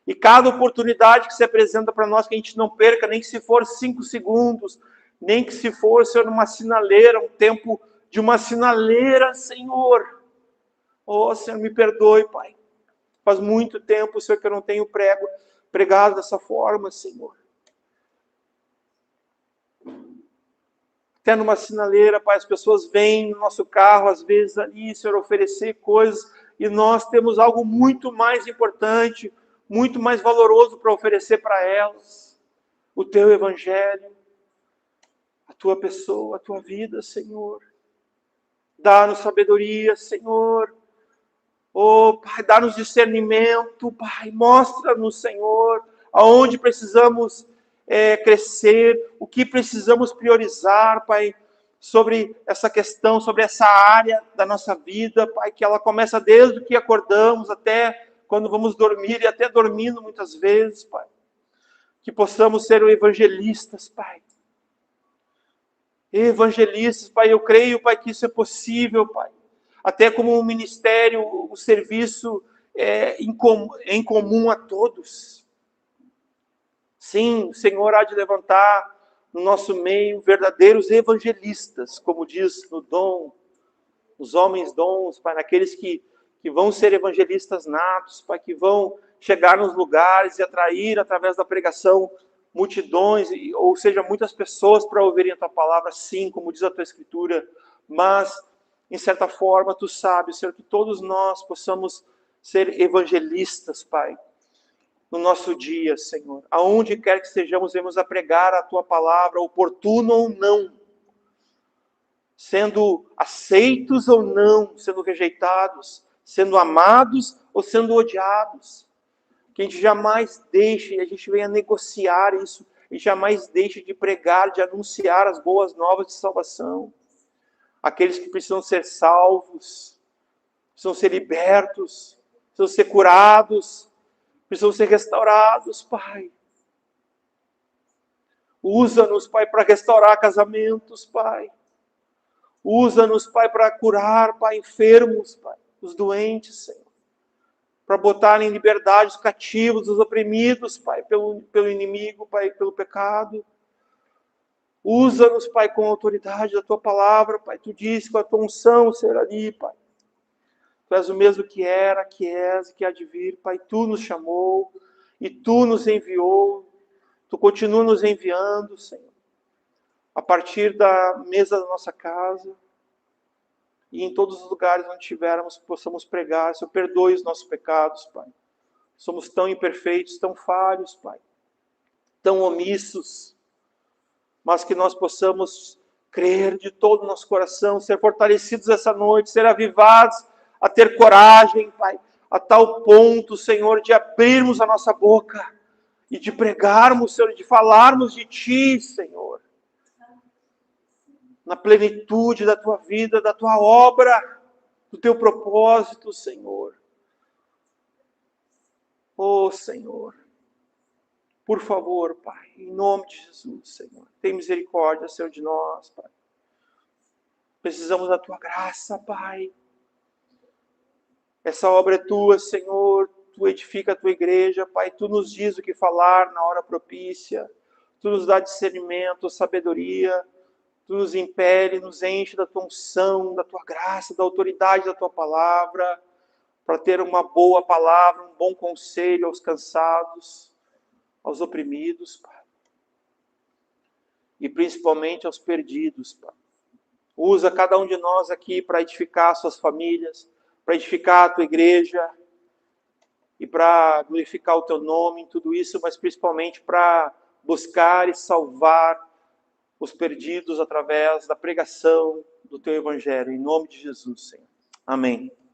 E cada oportunidade que se apresenta para nós, que a gente não perca, nem que se for 5 segundos, nem que se for, Senhor, uma sinaleira, um tempo de uma sinaleira, Senhor, Oh, Senhor, me perdoe, Pai. Faz muito tempo, Senhor, que eu não tenho pregado dessa forma, Senhor. Até numa sinaleira, Pai, as pessoas vêm no nosso carro, às vezes ali, Senhor, oferecer coisas, e nós temos algo muito mais importante, muito mais valoroso para oferecer para elas. O Teu Evangelho, a Tua pessoa, a Tua vida, Senhor. Dá-nos sabedoria, Senhor. Oh, Pai, dá-nos discernimento, Pai. Mostra-nos, Senhor, aonde precisamos crescer, o que precisamos priorizar, Pai, sobre essa questão, sobre essa área da nossa vida, Pai, que ela começa desde o que acordamos até quando vamos dormir e até dormindo muitas vezes, Pai. Que possamos ser evangelistas, Pai. Evangelistas, Pai, eu creio, Pai, que isso é possível, Pai. Até como um ministério, o serviço em comum a todos. Sim, o Senhor há de levantar no nosso meio verdadeiros evangelistas, como diz no dom, os homens dons, Pai, naqueles que vão ser evangelistas natos, Pai, que vão chegar nos lugares e atrair através da pregação multidões, ou seja, muitas pessoas para ouvirem a Tua palavra, sim, como diz a Tua Escritura, mas, em certa forma, Tu sabes, Senhor, que todos nós possamos ser evangelistas, Pai, no nosso dia, Senhor. Aonde quer que estejamos, vamos a pregar a Tua palavra, oportuno ou não, sendo aceitos ou não, sendo rejeitados, sendo amados ou sendo odiados. Que a gente jamais deixe, a gente venha negociar isso, e jamais deixe de pregar, de anunciar as boas novas de salvação. Aqueles que precisam ser salvos, precisam ser libertos, precisam ser curados, precisam ser restaurados, Pai. Usa-nos, Pai, para restaurar casamentos, Pai. Usa-nos, Pai, para curar, Pai, enfermos, Pai, os doentes, Senhor. Para botar em liberdade os cativos, os oprimidos, Pai, pelo inimigo, Pai, pelo pecado. Usa-nos, Pai, com a autoridade da Tua palavra, Pai. Tu disse com a Tua unção ser ali, Pai. Tu és o mesmo que era, que és e que há de vir, Pai. Tu nos chamou e Tu nos enviou. Tu continua nos enviando, Senhor. A partir da mesa da nossa casa e em todos os lugares onde estivermos, possamos pregar. Senhor, perdoe os nossos pecados, Pai. Somos tão imperfeitos, tão falhos, Pai. Tão omissos. Mas que nós possamos crer de todo o nosso coração, ser fortalecidos essa noite, ser avivados a ter coragem, Pai, a tal ponto, Senhor, de abrirmos a nossa boca e de pregarmos, Senhor, de falarmos de Ti, Senhor, na plenitude da Tua vida, da Tua obra, do Teu propósito, Senhor. Oh, Senhor, por favor, Pai, em nome de Jesus, Senhor, tem misericórdia, Senhor, de nós, Pai. Precisamos da Tua graça, Pai. Essa obra é Tua, Senhor. Tu edifica a Tua igreja, Pai. Tu nos diz o que falar na hora propícia. Tu nos dá discernimento, sabedoria. Tu nos impele, nos enche da Tua unção, da Tua graça, da autoridade da Tua palavra, para ter uma boa palavra, um bom conselho aos cansados, aos oprimidos, Pai. E principalmente aos perdidos, Pai. Usa cada um de nós aqui para edificar suas famílias, para edificar a Tua igreja e para glorificar o Teu nome em tudo isso, mas principalmente para buscar e salvar os perdidos através da pregação do Teu Evangelho. Em nome de Jesus, Senhor. Amém.